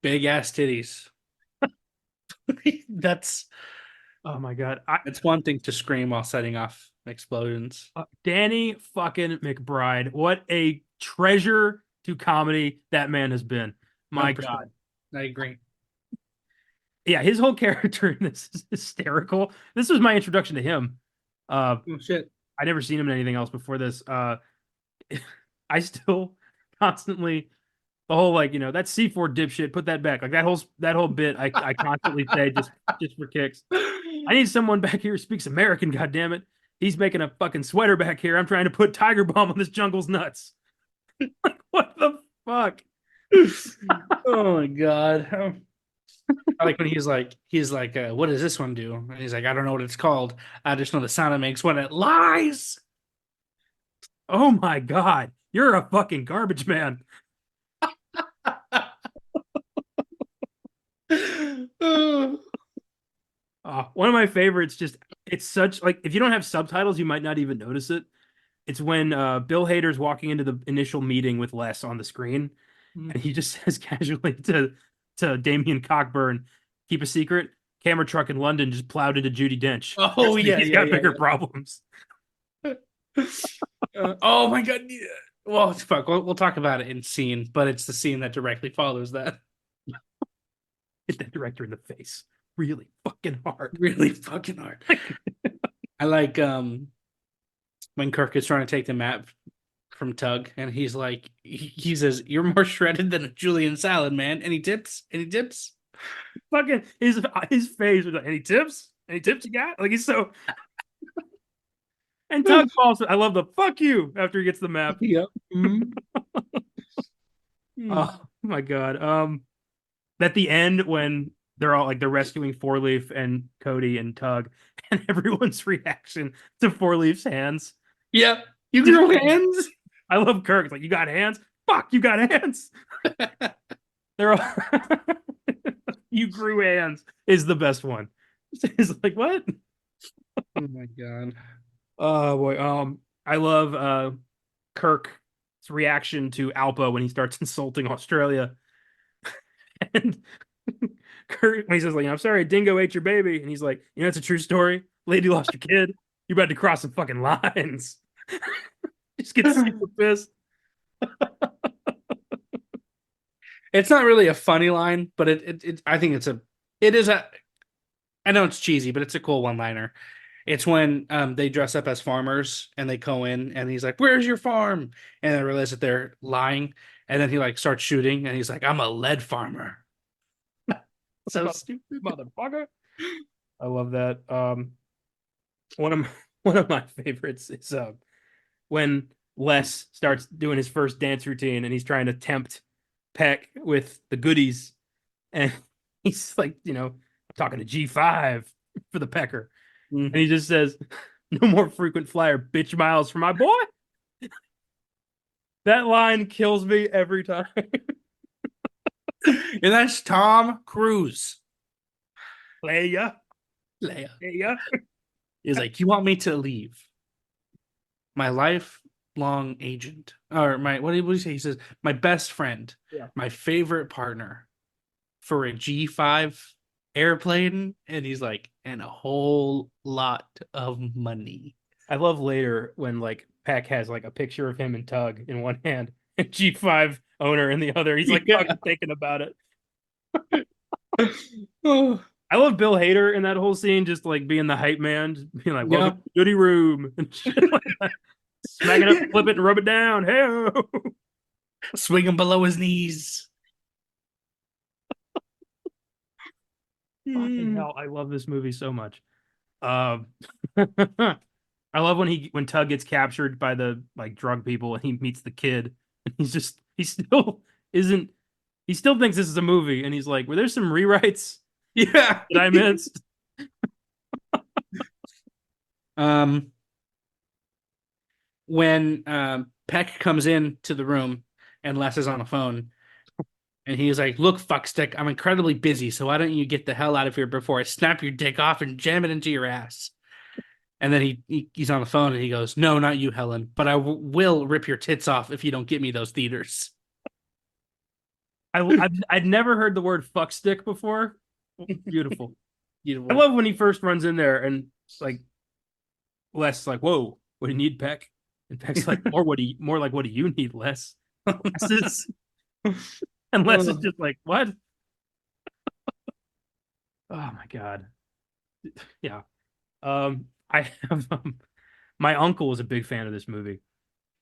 big ass titties. That's Oh my god. it's one thing to scream while setting off explosions. Danny fucking McBride. What a treasure to comedy that man has been. My 100%. God. I agree. Yeah, his whole character in this is hysterical. This was my introduction to him. Uh, Oh shit. I never seen him in anything else before this. I still constantly the whole like, that C4 dipshit, put that back. Like that whole bit I constantly say just for kicks. I need someone back here who speaks American, goddammit. He's making a fucking sweater back here. I'm trying to put Tiger Balm on this jungle's nuts. Like, what the fuck? Oh my god. I like when he's like, what does this one do? And he's like, I don't know what it's called. I just know the sound it makes when it lies. Oh my god. You're a fucking garbage man. Oh. One of my favorites, just it's such like if you don't have subtitles, you might not even notice it. It's when Bill Hader's walking into the initial meeting with Les on the screen, and he just says casually to Damien Cockburn, "Keep a secret. Camera truck in London just plowed into Judi Dench. Oh yeah, He's yeah, got yeah, bigger problems." yeah. Oh my god. Yeah. Well, fuck. We'll talk about it in scene, but it's the scene that directly follows that. Hit that director in the face really fucking hard. Really fucking hard. I like when Kirk is trying to take the map from Tug, and he's like, he says, "You're more shredded than a Julian salad, man. Any tips? Any tips?" Fucking his face was like, "Any tips? Any tips you got?" Like he's so. And Tug falls. I love the "fuck you" after he gets the map. Yep. Mm-hmm. Oh my god. At the end when they're rescuing Four Leaf and Cody and Tug, and everyone's reaction to Four Leaf's hands. Yep. You grew hands. I love Kirk. It's like, "You got hands? Fuck, you got hands." They're all "You grew hands" is the best one. It's like, what? Oh my god. Oh boy. I love Kirk's reaction to Alpa when he starts insulting Australia. And Kurt, when he says, like, "I'm sorry, a dingo ate your baby," and he's like, "It's a true story. Lady lost your kid. You're about to cross some fucking lines." Just gets super pissed. It's not really a funny line, but it I think it is a I know it's cheesy, but it's a cool one liner. It's when they dress up as farmers and they go in and he's like, "Where's your farm?" And they realize that they're lying, and then he like starts shooting and he's like, "I'm a lead farmer." So stupid. Motherfucker. I love that. One of my, one of my favorites is when Les starts doing his first dance routine and he's trying to tempt Peck with the goodies, and he's like, talking to G5 for the pecker, and he just says, "No more frequent flyer bitch miles for my boy." That line kills me every time. And that's Tom Cruise. Leia, Leia. Leia. He's like, "You want me to leave?" my lifelong agent, or my what did he say? He says my best friend, Yeah. my favorite partner for a G5 airplane, and he's like, and a whole lot of money. I love later when like Peck has like a picture of him and Tug in one hand and G5 owner in the other. He's like Yeah. fucking thinking about it. Oh, I love Bill Hader in that whole scene, just like being the hype man, just being like, yeah. welcome to the goody room and shit like that. Smack it up, flip it, and rub it down. Hey, Swinging below his knees. fucking hell, I love this movie so much. Um, I love when Tug gets captured by the like drug people and he meets the kid and he still isn't he still thinks this is a movie and he's like, were there some rewrites Yeah. that I missed? Um, when Peck comes in to the room and Les is on the phone, and he's like, "Look, fuckstick, I'm incredibly busy, so why don't you get the hell out of here before I snap your dick off and jam it into your ass?" And then he's on the phone and he goes, "No, not you, Helen, but will rip your tits off if you don't get me those theaters." I'd never heard the word fuck stick before. Beautiful. I Beautiful. love when he first runs in there and like Les is like, whoa, what do you need, Peck? And Peck's like, more like what do you need, Les? And Les is just like, what? Oh my God. Yeah. I have my uncle was a big fan of this movie,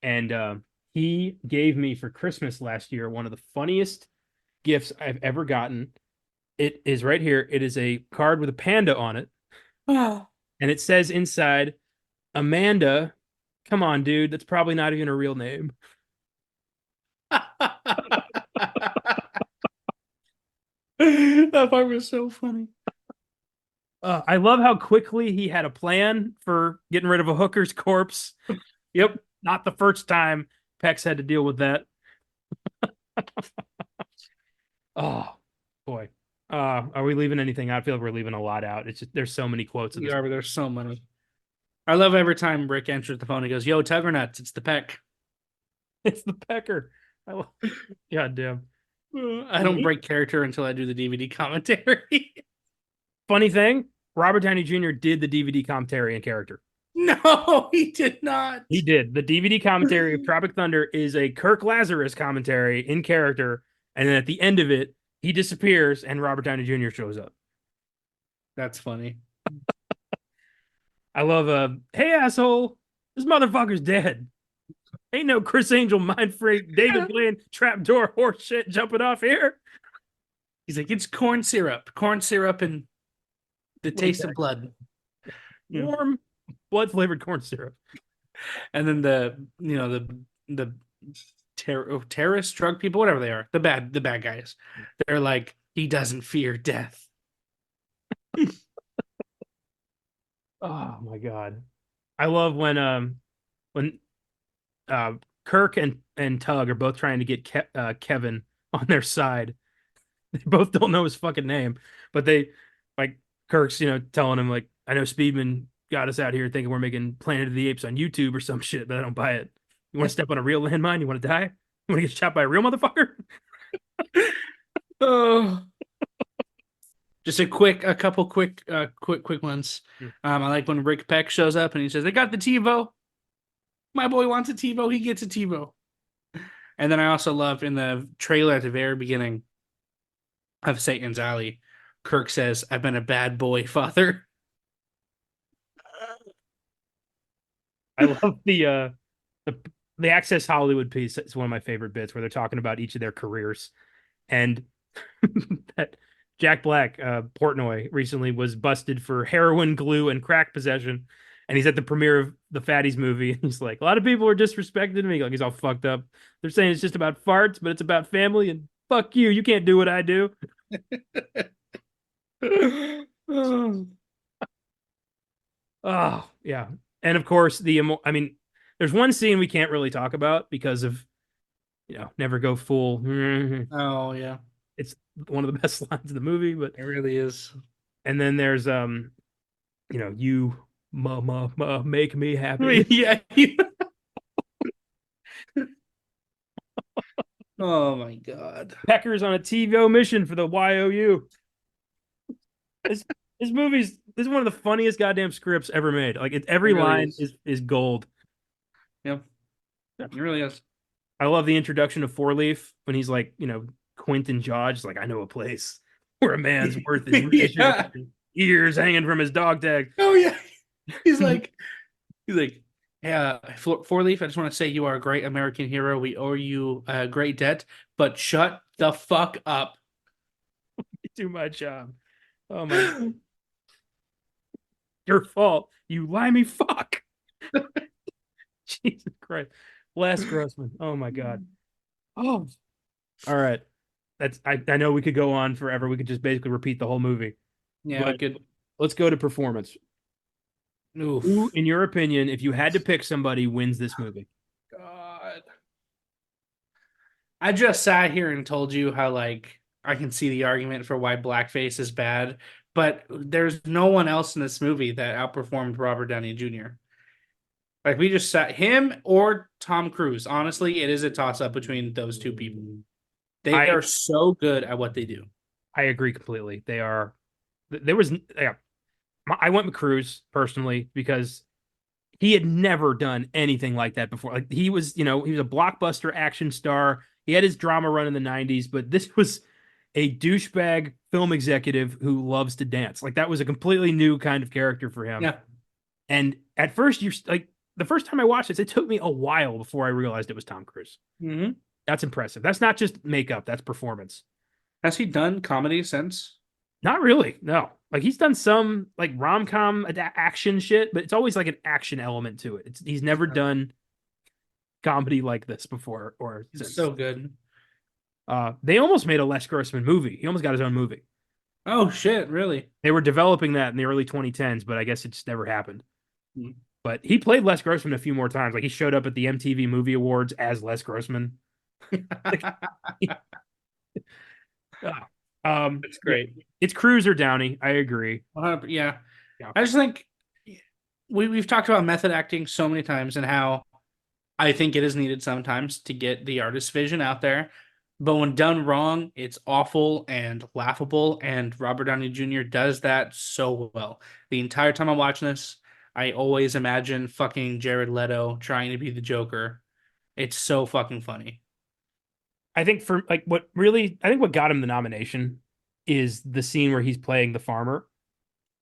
and he gave me for Christmas last year one of the funniest gifts I've ever gotten. It is right here. It is a card with a panda on it, Oh. and it says inside, Amanda. Come on, dude. That's probably not even a real name. That part was so funny. I love how quickly he had a plan for getting rid of a hooker's corpse. Yep. Not the first time Pex had to deal with that. Oh boy. Are we leaving anything out? I feel like we're leaving a lot out. It's just there's so many quotes in We this. are, but there's so many. I love every time Rick enters the phone. He goes, "Yo, Tugger nuts, it's the Peck." It's the pecker. God damn. I don't break character until I do the DVD commentary. Funny thing, Robert Downey Jr. did the DVD commentary in character. No, he did not. He did. The DVD commentary of Tropic Thunder is a Kirk Lazarus commentary in character, and then at the end of it, he disappears and Robert Downey Jr. shows up. That's funny. I love hey asshole, this motherfucker's dead. Ain't no Chris Angel mind freak David Blaine trapdoor horse shit jumping off here. He's like, it's corn syrup, and the taste of blood. Warm blood flavored corn syrup. And then the terrorists, drug people, whatever they are, the bad guys. They're like, he doesn't fear death. Oh my God. I love when Kirk and Tug are both trying to get Kevin on their side. They both don't know his fucking name, but they like Kirk's, telling him like, I know Speedman got us out here thinking we're making Planet of the Apes on YouTube or some shit, but I don't buy it. You want to step on a real landmine? You want to die? You want to get shot by a real motherfucker? Oh, just a couple quick ones. I like when Rick Peck shows up and he says, "They got the TiVo. My boy wants a TiVo. He gets a TiVo." And then I also love in the trailer at the very beginning of Satan's Alley, Kirk says, "I've been a bad boy, father." I love the Access Hollywood piece. It's one of my favorite bits where they're talking about each of their careers, and that Jack Black, Portnoy, recently was busted for heroin, glue, and crack possession. And he's at the premiere of the Fatties movie. And he's like, a lot of people are disrespecting me. Like, he's all fucked up. They're saying it's just about farts, but it's about family. And fuck you. You can't do what I do. Oh, yeah. And of course, there's one scene we can't really talk about because of, never go full. Oh, yeah. It's one of the best lines in the movie, but it really is. And then there's you mama make me happy. Yeah. Oh my god. Pecker's on a TiVo mission for the YOU. This this this is one of the funniest goddamn scripts ever made. Like It every really line is. is gold. Yep. It really is. I love the introduction of Four Leaf when he's like, Quentin Judge, like, I know a place where a man's worth is measured Yeah. in ears hanging from his dog tag. Oh yeah. He's like, he's like, yeah, Four Leaf, I just want to say you are a great American hero. We owe you a great debt, but shut the fuck up. Do my job. Oh my, your fault. You limey fuck. Jesus Christ. Les Grossman. Oh my God. Oh, all right. I know we could go on forever. We could just basically repeat the whole movie. Yeah, we But could. let's go to performance. Who, Oof. in your opinion, if you had to pick somebody, wins this movie? God. I just sat here and told you how like I can see the argument for why blackface is bad, but there's no one else in this movie that outperformed Robert Downey Jr. Like we just sat him or Tom Cruise. Honestly, it is a toss up between those two people. They I are so good at what they do. I agree completely. They are. There was yeah. I went with Cruise personally because he had never done anything like that before. Like he was a blockbuster action star. He had his drama run in the '90s, but this was a douchebag film executive who loves to dance. Like that was a completely new kind of character for him. Yeah. And at first, you're like the first time I watched this, it took me a while before I realized it was Tom Cruise. Mm-hmm. That's impressive. That's not just makeup, that's performance. Has he done comedy since? Not really. No. Like he's done some like rom-com action shit, but it's always like an action element to it. He's never done comedy like this before or He's since. so good. They almost made a Les Grossman movie. He almost got his own movie. Oh shit, really? They were developing that in the early 2010s, but I guess it just never happened. Hmm. But he played Les Grossman a few more times. Like he showed up at the MTV Movie Awards as Les Grossman. That's Yeah, great. it's Cruise or Downey. I agree. 100 yeah. Yeah. I just think we've talked about method acting so many times and how I think it is needed sometimes to get the artist's vision out there. But when done wrong, it's awful and laughable. And Robert Downey Jr. does that so well. The entire time I'm watching this, I always imagine fucking Jared Leto trying to be the Joker. It's so fucking funny. I think what got him the nomination is the scene where he's playing the farmer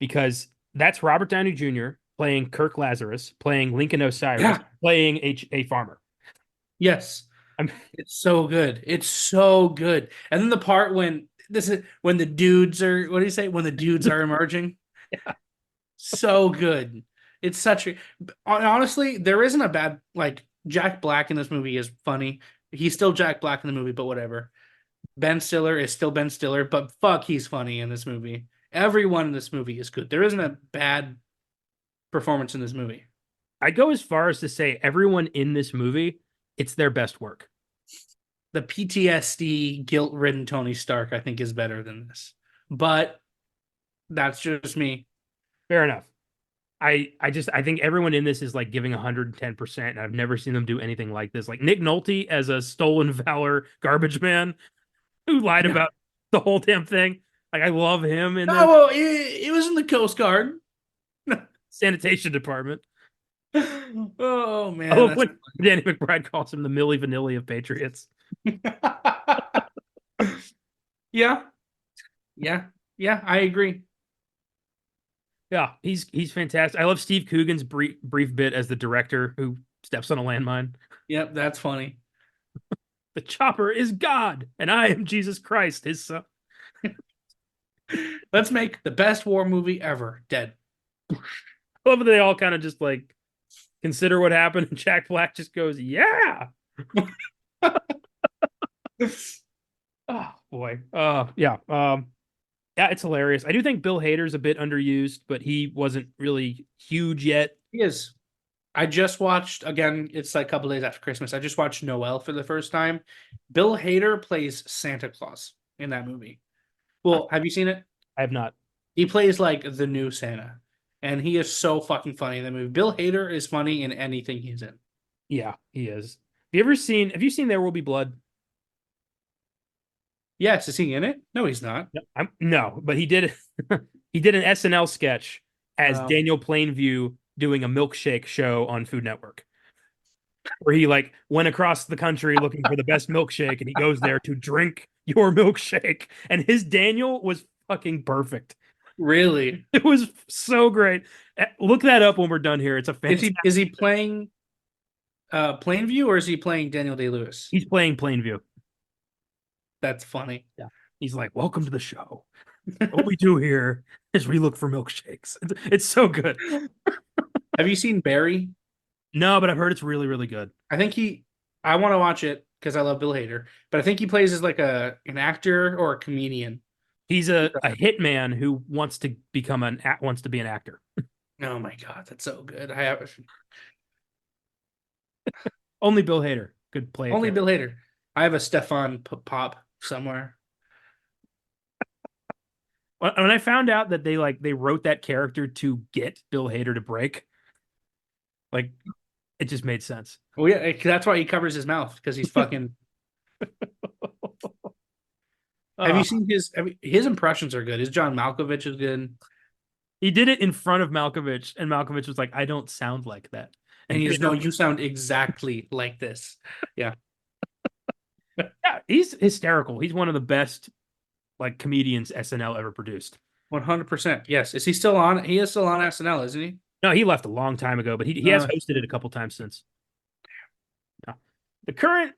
because that's Robert Downey Jr. playing Kirk Lazarus, playing Lincoln Osiris, Yeah. playing a farmer. Yes. I'm It's so good. It's so good. And then the part when when the dudes are what do you say? When the dudes are emerging. Yeah. So good. It's such a honestly, there isn't a bad like Jack Black in this movie is funny. He's still Jack Black in the movie, but whatever. Ben Stiller is still Ben Stiller, but fuck, he's funny in this movie. Everyone in this movie is good. There isn't a bad performance in this movie. I go as far as to say everyone in this movie, it's their best work. The PTSD, guilt-ridden Tony Stark, I think, is better than this. But that's just me. Fair enough. I think everyone in this is like giving 110%, and I've never seen them do anything like this. Like Nick Nolte as a stolen valor garbage man who lied Yeah. about the whole damn thing. Like I love him in the Oh, well, it was in the Coast Guard. sanitation department. Oh, man. Oh, when Danny McBride calls him the Milli Vanilli of Patriots. Yeah. Yeah. Yeah, I agree. Yeah, he's fantastic. I love Steve Coogan's brief bit as the director who steps on a landmine. Yep, that's funny. The chopper is God, and I am Jesus Christ, his son. Let's make the best war movie ever. Dead. I love that they all kind of just like consider what happened, and Jack Black just goes, "Yeah." Oh boy. Yeah. Yeah, it's hilarious. I do think Bill Hader's a bit underused, but he wasn't really huge yet. He is. I just watched again. It's like a couple days after Christmas. I just watched Noel for the first time. Bill Hader plays Santa Claus in that movie. Well, have you seen it? I have not. He plays like the new Santa, and he is so fucking funny in the movie. Bill Hader is funny in anything he's in. Yeah, he is. Have you seen There Will Be Blood? Yes, is he in it? No, he's not. No, but he did he did an SNL sketch as Oh, Daniel Plainview doing a milkshake show on Food Network, where he like went across the country looking for the best milkshake, and he goes there to drink your milkshake, and his Daniel was fucking perfect. really? It was so great. Look that up when we're done here. It's a fantastic. Is he playing Plainview or is he playing Daniel Day-Lewis? He's playing Plainview. That's funny. Yeah. He's like, "Welcome to the show. What we do here is we look for milkshakes." It's so good. Have you seen Barry? No, but I've heard it's really, really good. I think I want to watch it because I love Bill Hader, but I think he plays as like an actor or a comedian. He's a hitman who wants to become wants to be an actor. Oh my god, that's so good. I have Only Bill Hader could play. only Bill Hader. I have a Stefan Pop somewhere. When I found out that they wrote that character to get Bill Hader to break, like it just made sense. Well, yeah, that's why he covers his mouth because he's fucking. Have you seen his impressions are good. His John Malkovich is good. He did it in front of Malkovich, and Malkovich was like, "I don't sound like that." And he's no, you sound exactly like this. Yeah. Yeah, he's hysterical. He's one of the best like comedians SNL ever produced. 100%. Yes. Is he still on? He is still on SNL, isn't he? No, he left a long time ago, but he has hosted it a couple times since. Yeah. The current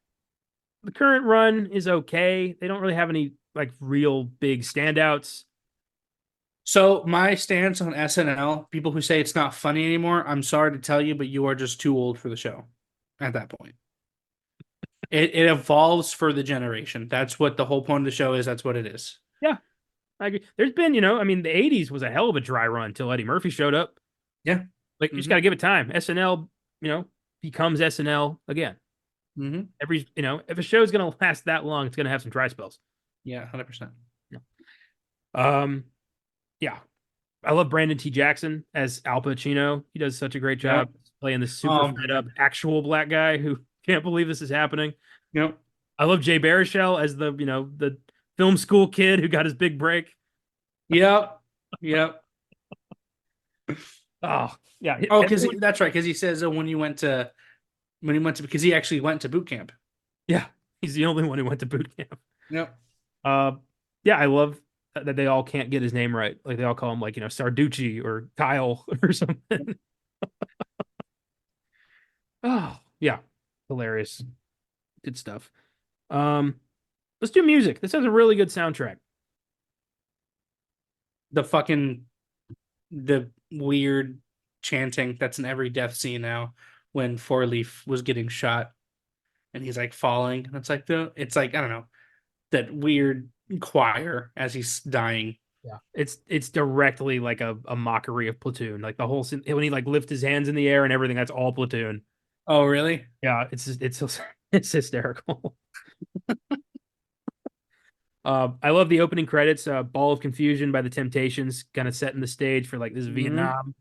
run is okay. They don't really have any like real big standouts. So my stance on SNL, people who say it's not funny anymore, I'm sorry to tell you, but you are just too old for the show at that point. It evolves for the generation. That's what the whole point of the show is. That's what it is. Yeah, I agree. There's been, I mean, the '80s was a hell of a dry run until Eddie Murphy showed up. Yeah. Like you just got to give it time. SNL, becomes SNL again. Mm-hmm. If a show's gonna last that long, it's gonna have some dry spells. Yeah, 100%. Yeah, I love Brandon T. Jackson as Al Pacino. He does such a great job playing this super fed up actual black guy who can't believe this is happening. Yep. I love Jay Baruchel as the film school kid who got his big break. Yep. Yep. Oh yeah. Oh, because that's right. Because he says when he went to because he actually went to boot camp. Yeah, he's the only one who went to boot camp. Yep. Yeah, I love that they all can't get his name right. Like they all call him like Sarducci or Kyle or something. Oh yeah, hilarious, good stuff. Let's do music. This has a really good soundtrack. The weird chanting that's in every death scene now when Four Leaf was getting shot and he's like falling. And it's like I don't know, that weird choir as he's dying. Yeah, it's directly like a mockery of Platoon. Like the whole scene when he like lifts his hands in the air and everything. That's all Platoon. Oh, really? Yeah, it's hysterical. I love the opening credits. Ball of Confusion by the Temptations, kind of setting the stage for like this Vietnam,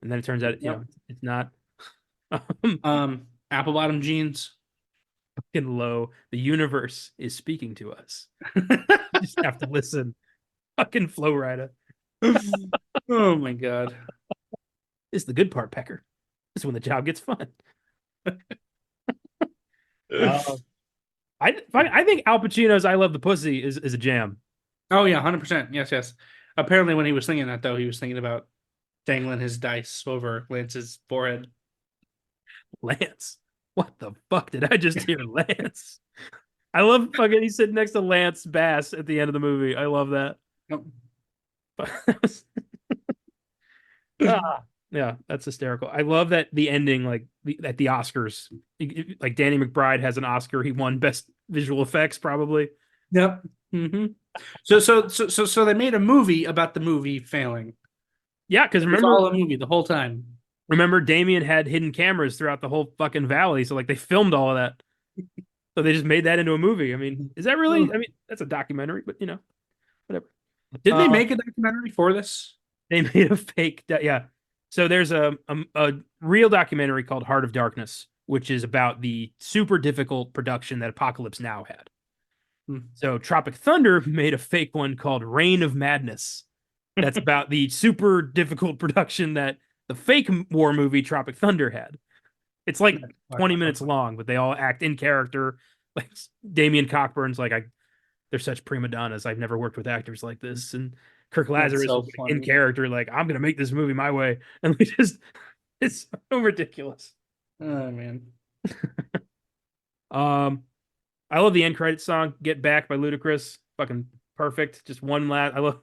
and then it turns out it's not. Apple bottom jeans. Fucking low. The universe is speaking to us. You just have to listen. Fucking Flow Rida. Oh my god. This is the good part, Pecker. This is when the job gets fun. I think Al Pacino's "I Love the Pussy" is a jam. Oh yeah, 100%. Yes. Apparently, when he was thinking that though, he was thinking about dangling his dice over Lance's forehead. Lance, what the fuck did I just hear? Lance. I love fucking. He's sitting next to Lance Bass at the end of the movie. I love that. Yep. Yeah, that's hysterical. I love that the ending, like at the Oscars, like Danny McBride has an Oscar. He won Best Visual Effects, probably. Yep. Mm-hmm. So they made a movie about the movie failing. Yeah, because remember, all a movie the whole time. Remember, Damien had hidden cameras throughout the whole fucking valley, so like they filmed all of that. So they just made that into a movie. I mean, is that really? I mean, that's a documentary, but whatever. Did they make a documentary for this? They made a fake. Yeah. So there's a real documentary called Heart of Darkness, which is about the super difficult production that Apocalypse Now had. Hmm. So Tropic Thunder made a fake one called Reign of Madness. That's about the super difficult production that the fake war movie Tropic Thunder had. It's like 20 minutes long, but they all act in character. Like Damian Cockburn's like, they're such prima donnas. I've never worked with actors like this. And Kirk That's Lazarus so was like, in funny. character, like, I'm gonna make this movie my way. And we just it's so ridiculous. Oh man. Um I love the end credit song, Get Back by Ludacris. Fucking perfect. Just one last I love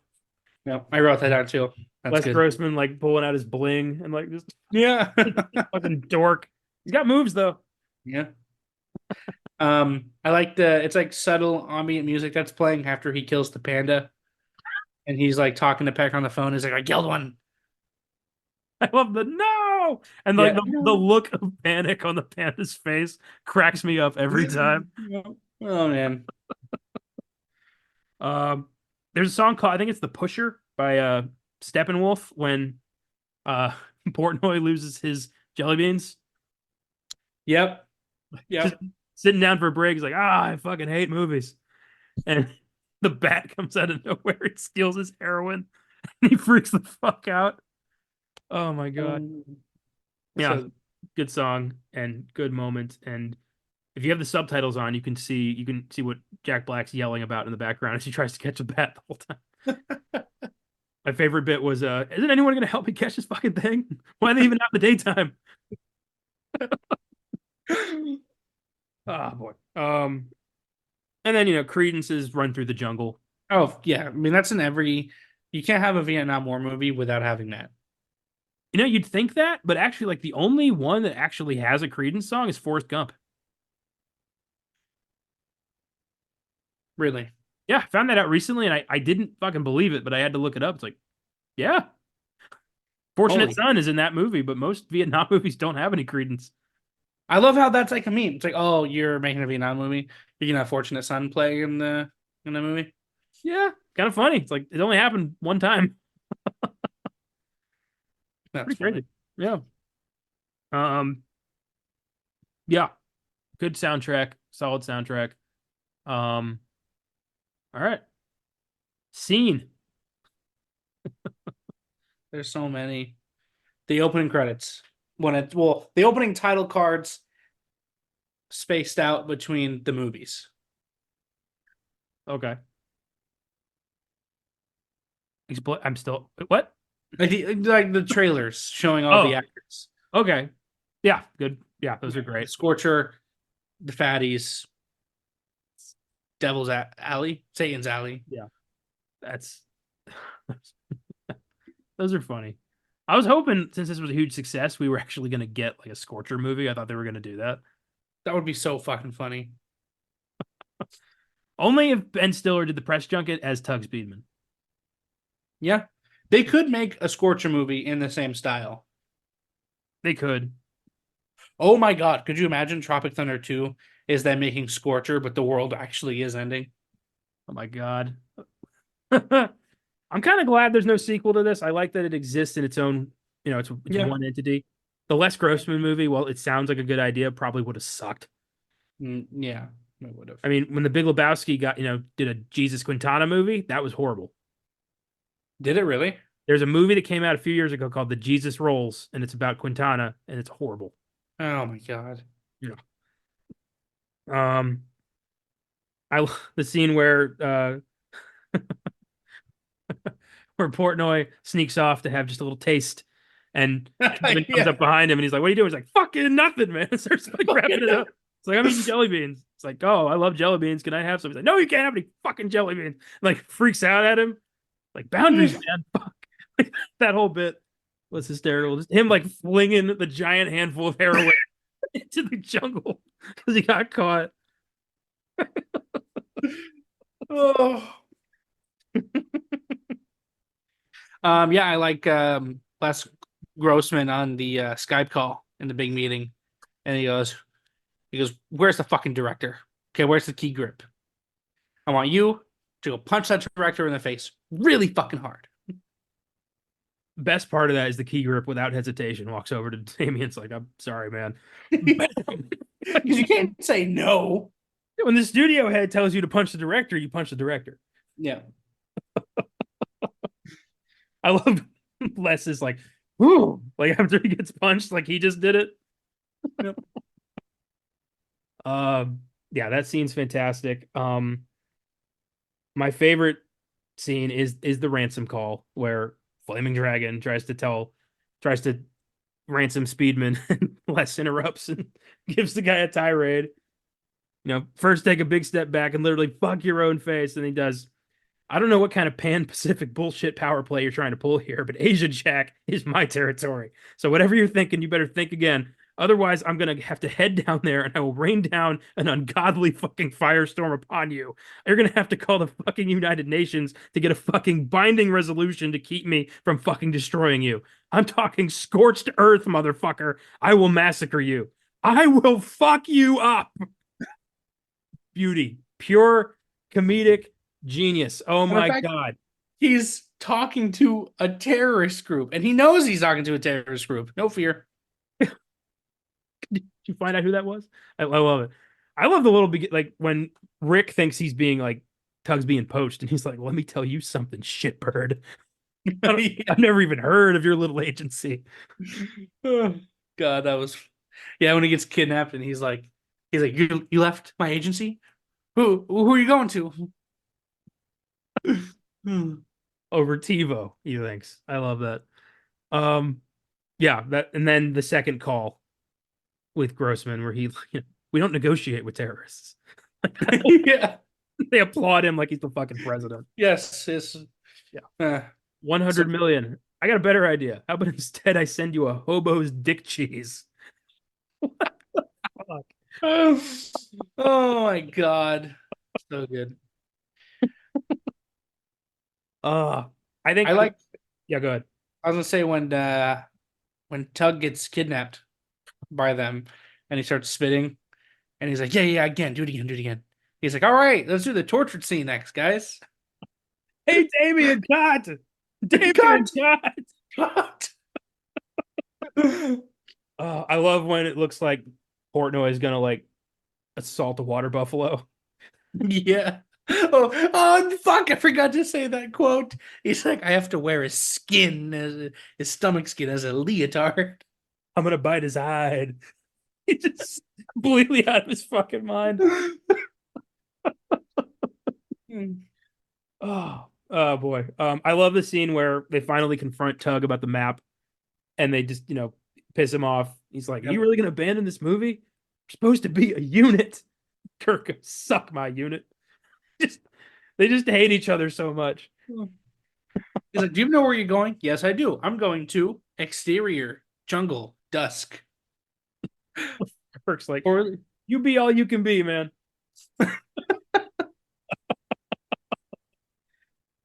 Yeah, I wrote that down too. That's Les good. Grossman like pulling out his bling and like just Yeah. fucking dork. He's got moves though. Yeah. I like it's like subtle ambient music that's playing after he kills the panda, and he's like talking to Peck on the phone. He's like, "I killed one." I love the no and like Yeah. the look of panic on the panda's face cracks me up every time. Yeah. Oh man. Um, there's a song called I think it's "The Pusher" by Steppenwolf when uh Portnoy loses his jelly beans. Yep. Just Yep. sitting down for a break, he's like, I fucking hate movies. And the bat comes out of nowhere and steals his heroin. And he freaks the fuck out. Oh my god. Um, Yeah, so good song and good moment. And if you have the subtitles on, you can see what Jack Black's yelling about in the background as he tries to catch a bat the whole time. My favorite bit was, isn't anyone gonna help me catch this fucking thing? Why are they even out in the daytime? Ah, boy. And then Credence's Run Through the Jungle. oh yeah, I mean that's in every. You can't have a Vietnam War movie without having that. You'd think that, but actually, like the only one that actually has a Creedence song is Forrest Gump. Really. Yeah, I found that out recently, and I didn't fucking believe it, but I had to look it up. It's like, yeah, Fortunate Holy. Son is in that movie, but most Vietnam movies don't have any Creedence. I love how that's like a meme. It's like, oh, you're making a Vietnam movie. You're gonna have Fortunate Son play in the movie. Yeah, kind of funny. It's like it only happened one time. That's Pretty funny. crazy. Yeah. Um. Yeah. Good soundtrack. Solid soundtrack. Um. All right. Scene. There's so many. The opening credits. The opening title cards spaced out between the movies. Okay. I'm still. What? Like the trailers showing all the Oh. actors. Okay. Yeah. Good. Yeah. Those are The great. Scorcher, the Fatties, Devil's Alley, Satan's Alley. Yeah. That's. Those are funny. I was hoping since this was a huge success, we were actually going to get like a Scorcher movie. I thought they were going to do that. That would be so fucking funny. Only if Ben Stiller did the press junket as Tug Speedman. Yeah. They could make a Scorcher movie in the same style. They could. Oh my god, could you imagine Tropic Thunder 2 is them making Scorcher, but the world actually is ending? Oh my god. I'm kind of glad there's no sequel to this. I like that it exists in its own, it's Yeah. one entity. The Les Grossman movie, well, it sounds like a good idea, probably would have sucked. Yeah, it would have. I mean, when the Big Lebowski did a Jesus Quintana movie, that was horrible. Did it really? There's a movie that came out a few years ago called The Jesus Rolls, and it's about Quintana, and it's horrible. Oh my god. Yeah. Um, the scene where where Portnoy sneaks off to have just a little taste, and Kevin comes up behind him, and he's like, "What are you doing?" He's like, "Fucking nothing, man." Starts like wrapping it up. It's like, "I'm eating jelly beans." It's like, "Oh, I love jelly beans. Can I have some?" He's like, "No, you can't have any fucking jelly beans." Like freaks out at him. Like boundaries, man. Fuck. Like, that whole bit was hysterical. Just him like flinging the giant handful of heroin into the jungle because he got caught. Oh. Yeah, I like Les Grossman on the Skype call in the big meeting, and he goes, "Where's the fucking director? Okay, where's the key grip? I want you to go punch that director in the face really fucking hard." Best part of that is the key grip without hesitation walks over to Damien's like, "I'm sorry, man." Because you can't say no. When the studio head tells you to punch the director, you punch the director. Yeah. I love Les is like, whoo, like after he gets punched, like he just did it. Yep. Yeah, that scene's fantastic. My favorite scene is the ransom call where Flaming Dragon tries to ransom Speedman and Les interrupts and gives the guy a tirade. First take a big step back and literally fuck your own face. And he does. I don't know what kind of pan-Pacific bullshit power play you're trying to pull here, but Asia Jack is my territory. So whatever you're thinking, you better think again. Otherwise, I'm going to have to head down there and I will rain down an ungodly fucking firestorm upon you. You're going to have to call the fucking United Nations to get a fucking binding resolution to keep me from fucking destroying you. I'm talking scorched earth, motherfucker. I will massacre you. I will fuck you up. Beauty. Pure comedic genius. Oh And the my fact God. he's talking to a terrorist group, and he knows he's talking to a terrorist group. No fear. Did you find out who that was? I love it. I love the little like when Rick thinks he's being like Tug's being poached, and he's like, "Let me tell you something, shitbird. I've never even heard of your little agency." Oh, God, that was yeah. When he gets kidnapped, and he's like, you left my agency. Who are you going to? Over TiVo, he thinks. I love that. Yeah, that, and then the second call with Grossman, where we don't negotiate with terrorists. Yeah. They applaud him like he's the fucking president. Yes. It's, Yeah. 100 so, million. I got a better idea. How about instead I send you a hobo's dick cheese? Fuck. oh my God. So good. Uh, I think I like yeah, go ahead. I was gonna say when Tug gets kidnapped by them and he starts spitting and he's like, yeah, again, do it again, do it again. He's like, all right, let's do the tortured scene next, guys. Hey, Damien, cut! Damien, Cut! cut! Cut! I love when it looks like Portnoy is gonna like assault a water buffalo. Yeah. Oh, fuck! I forgot to say that quote. He's like, I have to wear his skin his stomach skin as a leotard. I'm gonna bite his hide. He's just completely out of his fucking mind. Oh boy. I love the scene where they finally confront Tug about the map and they just, piss him off. He's like, Are you really gonna abandon this movie? We're supposed to be a unit. Kirk, suck my unit. They just hate each other so much. He's like, do you know where you're going? Yes, I do. I'm going to exterior jungle dusk. Kirk's like, Or you be all you can be, man.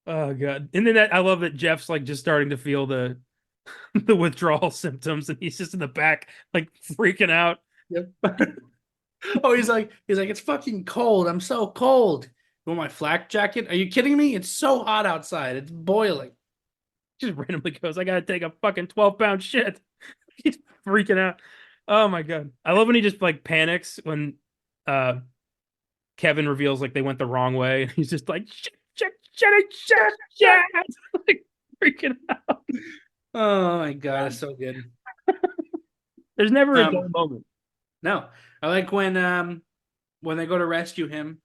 Oh god. And then I love that Jeff's like just starting to feel the the withdrawal symptoms and he's just in the back like freaking out. Yep. Oh, it's fucking cold. I'm so cold. You want my flak jacket? Are you kidding me? It's so hot outside. It's boiling. Just randomly goes, I gotta take a fucking 12-pound shit. He's freaking out. Oh my god. I love when he just like panics when Kevin reveals like they went the wrong way and he's just like shit, like freaking out. Oh my god, it's so good. There's never a dull moment. No. I like when they go to rescue him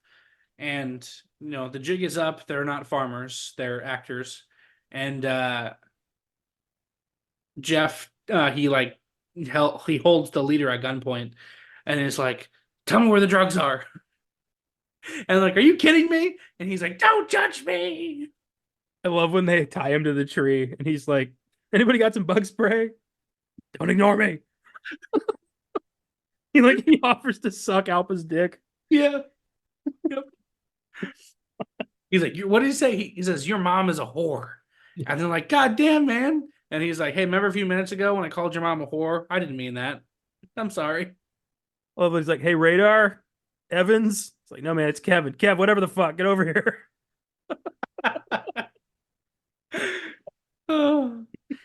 and the jig is up, they're not farmers, they're actors. And Jeff he holds the leader at gunpoint and is like, tell me where the drugs are. And like, are you kidding me? And he's like, don't judge me. I love when they tie him to the tree and he's like, anybody got some bug spray? Don't ignore me. He offers to suck Alpa's dick. Yeah. Yep. He's like, what did he say? He says, your mom is a whore. And they're like, God damn, man. And he's like, hey, remember a few minutes ago when I called your mom a whore? I didn't mean that. I'm sorry. I love when he's like, hey, Radar, Evans. It's like, no, man, it's Kevin. Kev, whatever the fuck, get over here. Oh.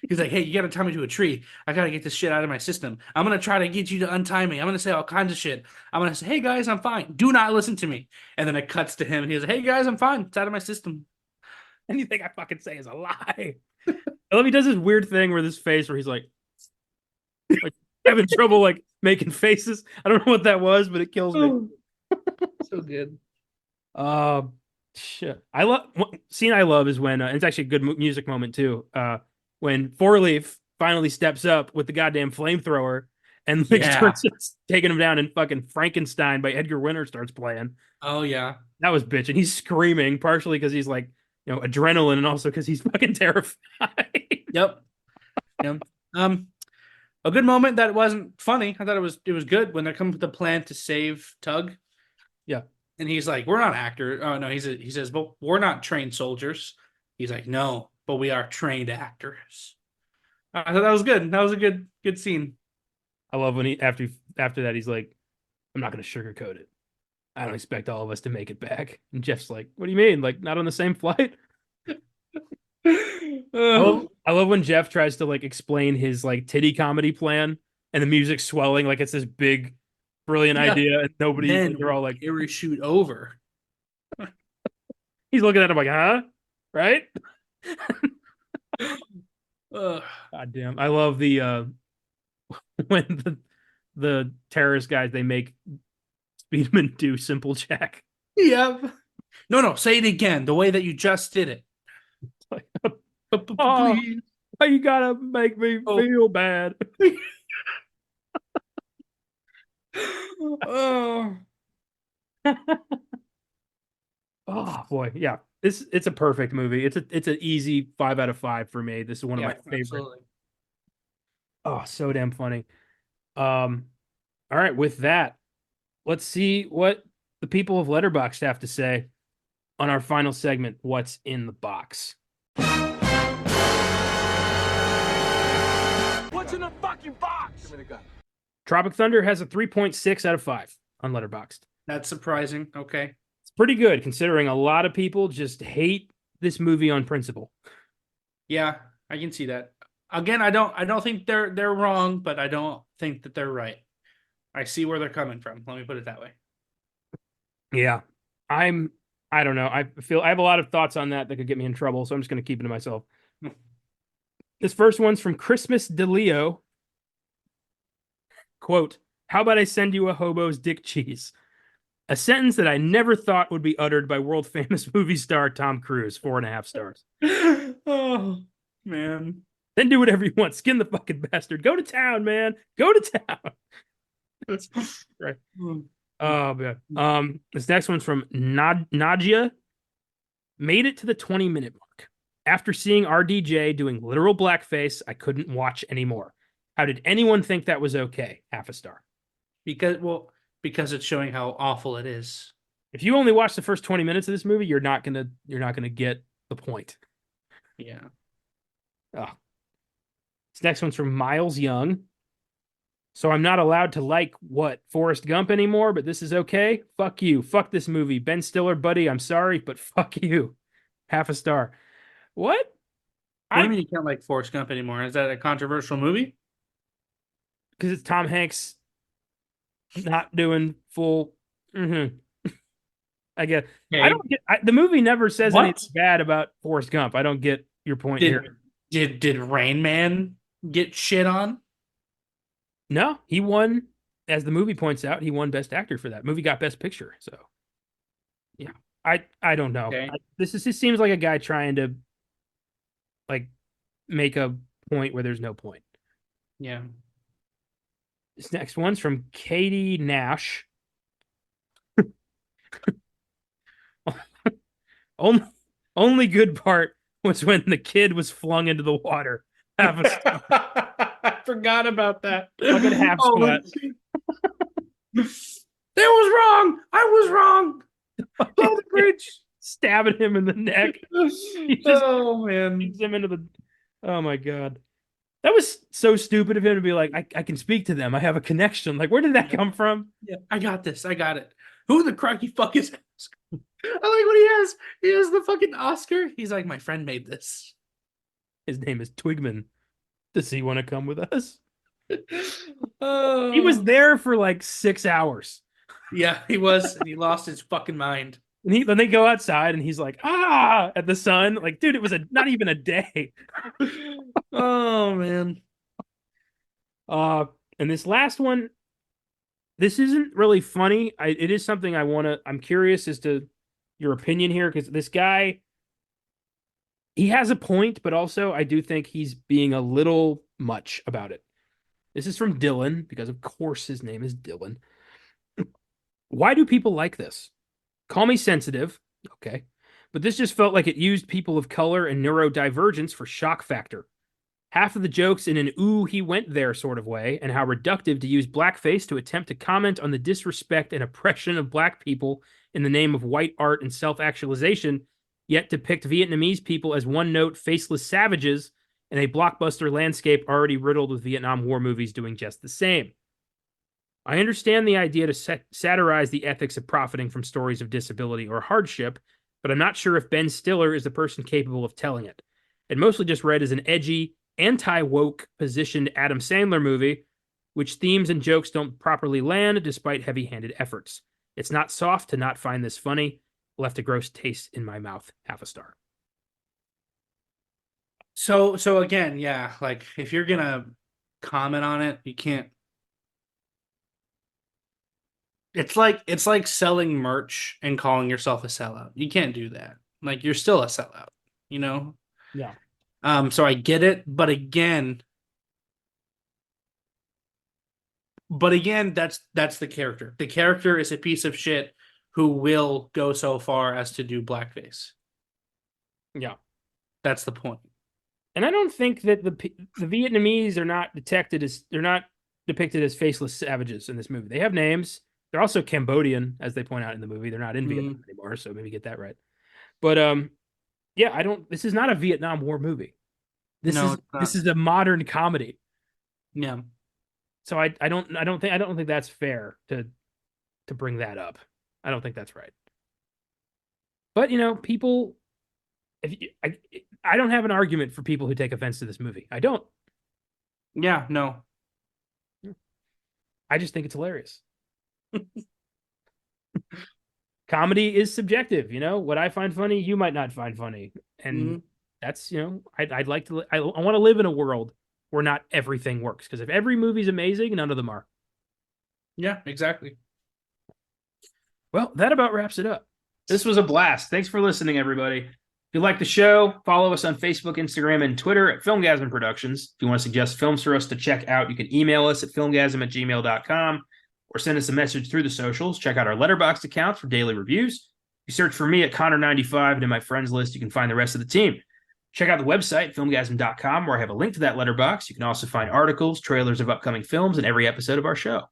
He's like, hey, you gotta tie me to a tree. I gotta get this shit out of my system. I'm gonna try to get you to untie me. I'm gonna say all kinds of shit. I'm gonna say, hey guys, I'm fine. Do not listen to me. And then it cuts to him and he's like, hey guys, I'm fine. It's out of my system. Anything I fucking say is a lie. I love he does this weird thing where this face where he's like having trouble like making faces. I don't know what that was, but it kills me. So good. Shit. I love scene I love is when it's actually a good music moment too. When Four Leaf finally steps up with the goddamn flamethrower and like starts taking him down, and fucking Frankenstein by Edgar Winter starts playing. Oh yeah. That was bitch, and he's screaming partially because he's like, adrenaline, and also because he's fucking terrified. Yep. Yep. A good moment that wasn't funny. I thought it was good when they're coming with the plan to save Tug. Yeah. And he's like, we're not actors. Oh no, he says, but we're not trained soldiers. He's like, no, but we are trained actors. I thought that was good. That was a good scene. I love when he after that he's like, I'm not gonna sugarcoat it. I don't expect all of us to make it back. And Jeff's like, what do you mean? Like, not on the same flight? I love when Jeff tries to like explain his like titty comedy plan, and the music's swelling like it's this big, brilliant idea, and nobody. Then they're all like, parachute over. He's looking at him like, huh? Right? God damn! I love the when the terrorist guys they make Speedman do Simple Jack. Yep. No, say it again. The way that you just did it. Like, oh, why you gotta make me feel bad? Oh. Oh boy, yeah. It's a perfect movie. It's an easy 5 out of 5 for me. This is one of my favorite. Absolutely. Oh, so damn funny. All right, with that, let's see what the people of Letterboxd have to say on our final segment, What's in the Box. What's in the fucking box? Give me the gun. Tropic Thunder has a 3.6 out of 5 on Letterboxd. That's surprising. Okay. It's pretty good considering a lot of people just hate this movie on principle. Yeah, I can see that. Again, I don't think they're wrong, but I don't think that they're right. I see where they're coming from. Let me put it that way. Yeah. I don't know. I feel I have a lot of thoughts on that could get me in trouble, so I'm just going to keep it to myself. This first one's from Christmas DeLeo. Quote, how about I send you a hobo's dick cheese? A sentence that I never thought would be uttered by world famous movie star Tom Cruise. 4.5 stars. Oh, man. Then do whatever you want. Skin the fucking bastard. Go to town, man. Go to town. Right. Oh, man. This next one's from Nadia. Made it to the 20-minute mark. After seeing RDJ doing literal blackface, I couldn't watch anymore. How did anyone think that was okay? Half a star. Because it's showing how awful it is. If you only watch the first 20 minutes of this movie, you're not gonna get the point. Yeah. Oh. This next one's from Miles Young. So I'm not allowed to like what Forrest Gump anymore, but this is okay. Fuck you. Fuck this movie. Ben Stiller, buddy. I'm sorry, but fuck you. Half a star. What? What do you mean you can't like Forrest Gump anymore? Is that a controversial movie? Because it's Tom Hanks not doing full. I guess. Okay. I don't get. The movie never says anything bad about Forrest Gump. I don't get your point here. Did Rain Man get shit on? No, he won. As the movie points out, he won Best Actor for that. Movie got Best Picture. So, yeah, I don't know. Okay. This seems like a guy trying to like make a point where there's no point. Yeah. This next one's from Katie Nash. Only good part was when the kid was flung into the water. Half a star. I forgot about that. Fucking half spot. That was wrong. I was wrong. Oh, the bridge. Stabbing him in the neck. Oh, man. Him into the. Oh, my God. That was so stupid of him to be like, I can speak to them. I have a connection. Like, where did that come from? Yeah, I got this. I got it. Who the cracky fuck is I like what he has. He has the fucking Oscar. He's like, my friend made this. His name is Twigman. Does he want to come with us? Oh. He was there for like 6 hours. Yeah, he was, and he lost his fucking mind. And then they go outside and he's like, ah, at the sun. Like, dude, it was not even a day. Oh man. Uh, and this last one, this isn't really funny. It is something I'm curious as to your opinion here, because this guy, he has a point, but also I do think he's being a little much about it. This is from Dylan, because of course his name is Dylan. Why do people like this? Call me sensitive, okay, but this just felt like it used people of color and neurodivergence for shock factor. Half of the jokes in an ooh, he went there sort of way, and how reductive to use blackface to attempt to comment on the disrespect and oppression of black people in the name of white art and self-actualization, yet depict Vietnamese people as one-note, faceless savages in a blockbuster landscape already riddled with Vietnam War movies doing just the same. I understand the idea to satirize the ethics of profiting from stories of disability or hardship, but I'm not sure if Ben Stiller is the person capable of telling it. It mostly just read as an edgy, anti-woke positioned Adam Sandler movie, which themes and jokes don't properly land despite heavy-handed efforts. It's not soft to not find this funny. Left a gross taste in my mouth. Half a star. So again, yeah, like if you're gonna comment on it, you can't. It's like selling merch and calling yourself a sellout. You can't do that. Like you're still a sellout, you know? Yeah. So I get it, but again, that's the character. The character is a piece of shit who will go so far as to do blackface. Yeah. That's the point. And I don't think that the Vietnamese are not depicted as faceless savages in this movie. They have names. They're also Cambodian, as they point out in the movie. They're not in Vietnam anymore, so maybe get that right. But yeah, I don't. This is not a Vietnam War movie. This is a modern comedy. Yeah. So I don't think that's fair to bring that up. I don't think that's right. But people, I don't have an argument for people who take offense to this movie. I don't. Yeah, no. I just think it's hilarious. Comedy is subjective, what I find funny, you might not find funny. And that's, I'd like to, I want to live in a world where not everything works. Because if every movie's amazing, none of them are. Yeah, exactly. Well, that about wraps it up. This was a blast. Thanks for listening, everybody. If you like the show, follow us on Facebook, Instagram, and Twitter at Filmgazm Productions. If you want to suggest films for us to check out, you can email us at filmgazm@gmail.com or send us a message through the socials. Check out our Letterboxd account for daily reviews. If you search for me at Connor95 and in my friends list, you can find the rest of the team. Check out the website, filmgazm.com, where I have a link to that letterbox. You can also find articles, trailers of upcoming films, and every episode of our show.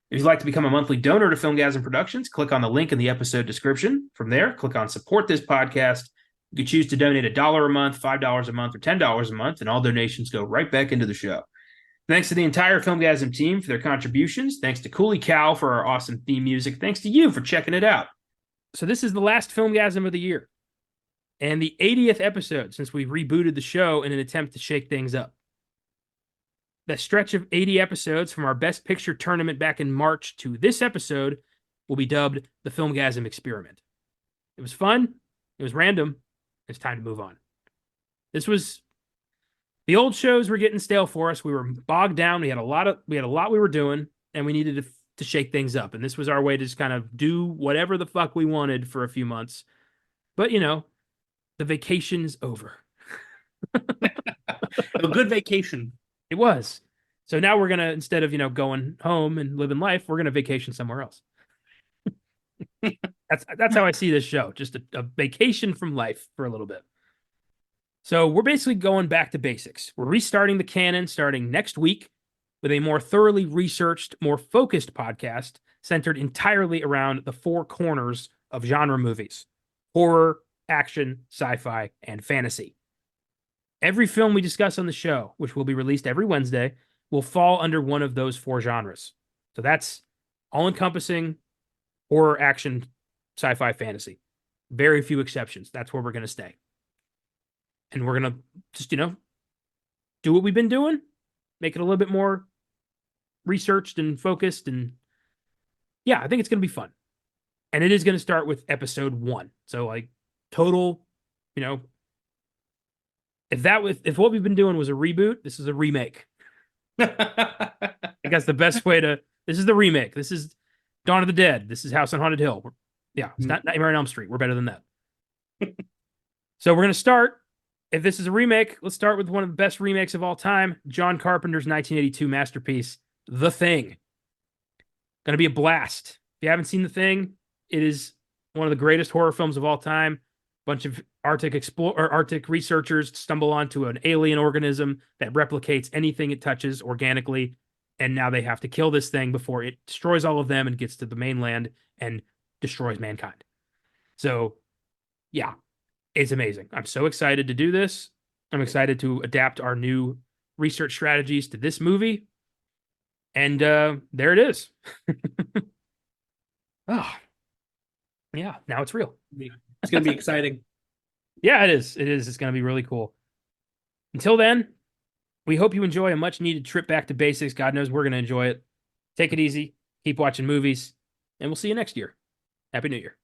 If you'd like to become a monthly donor to Filmgazm Productions, click on the link in the episode description. From there, click on Support This Podcast. You can choose to donate $1 a month, $5 a month, or $10 a month, and all donations go right back into the show. Thanks to the entire Filmgazm team for their contributions. Thanks to Cooley Cow for our awesome theme music. Thanks to you for checking it out. So this is the last Filmgazm of the year, and the 80th episode since we rebooted the show in an attempt to shake things up. That stretch of 80 episodes from our Best Picture tournament back in March to this episode will be dubbed the Filmgazm Experiment. It was fun. It was random. It's time to move on. The old shows were getting stale for us. We were bogged down. We had a lot we were doing, and we needed to shake things up. And this was our way to just kind of do whatever the fuck we wanted for a few months. But the vacation's over. A good vacation. It was. So now we're gonna, instead of going home and living life, we're gonna vacation somewhere else. That's how I see this show. Just a vacation from life for a little bit. So we're basically going back to basics. We're restarting the canon starting next week with a more thoroughly researched, more focused podcast centered entirely around the four corners of genre movies: horror, action, sci-fi, and fantasy. Every film we discuss on the show, which will be released every Wednesday, will fall under one of those four genres. So that's all-encompassing horror, action, sci-fi, fantasy. Very few exceptions. That's where we're going to stay. And we're going to just, do do what we've been doing, make it a little bit more researched and focused. And yeah, I think it's going to be fun. And it is going to start with episode 1. So like total, you know, if what we've been doing was a reboot, this is a remake. I think that's the best way to. This is the remake. This is Dawn of the Dead. This is House on Haunted Hill. It's not Nightmare on Elm Street. We're better than that. So we're going to start. If this is a remake, let's start with one of the best remakes of all time, John Carpenter's 1982 masterpiece, The Thing. Going to be a blast. If you haven't seen The Thing, it is one of the greatest horror films of all time. Bunch of Arctic researchers stumble onto an alien organism that replicates anything it touches organically, and now they have to kill this thing before it destroys all of them and gets to the mainland and destroys mankind. So, yeah, it's amazing. I'm so excited to do this. I'm excited to adapt our new research strategies to this movie. And there it is. Oh, yeah, now it's real. It's going to be exciting. Yeah, it is. It is. It's going to be really cool. Until then, we hope you enjoy a much needed trip back to basics. God knows we're going to enjoy it. Take it easy. Keep watching movies. And we'll see you next year. Happy New Year.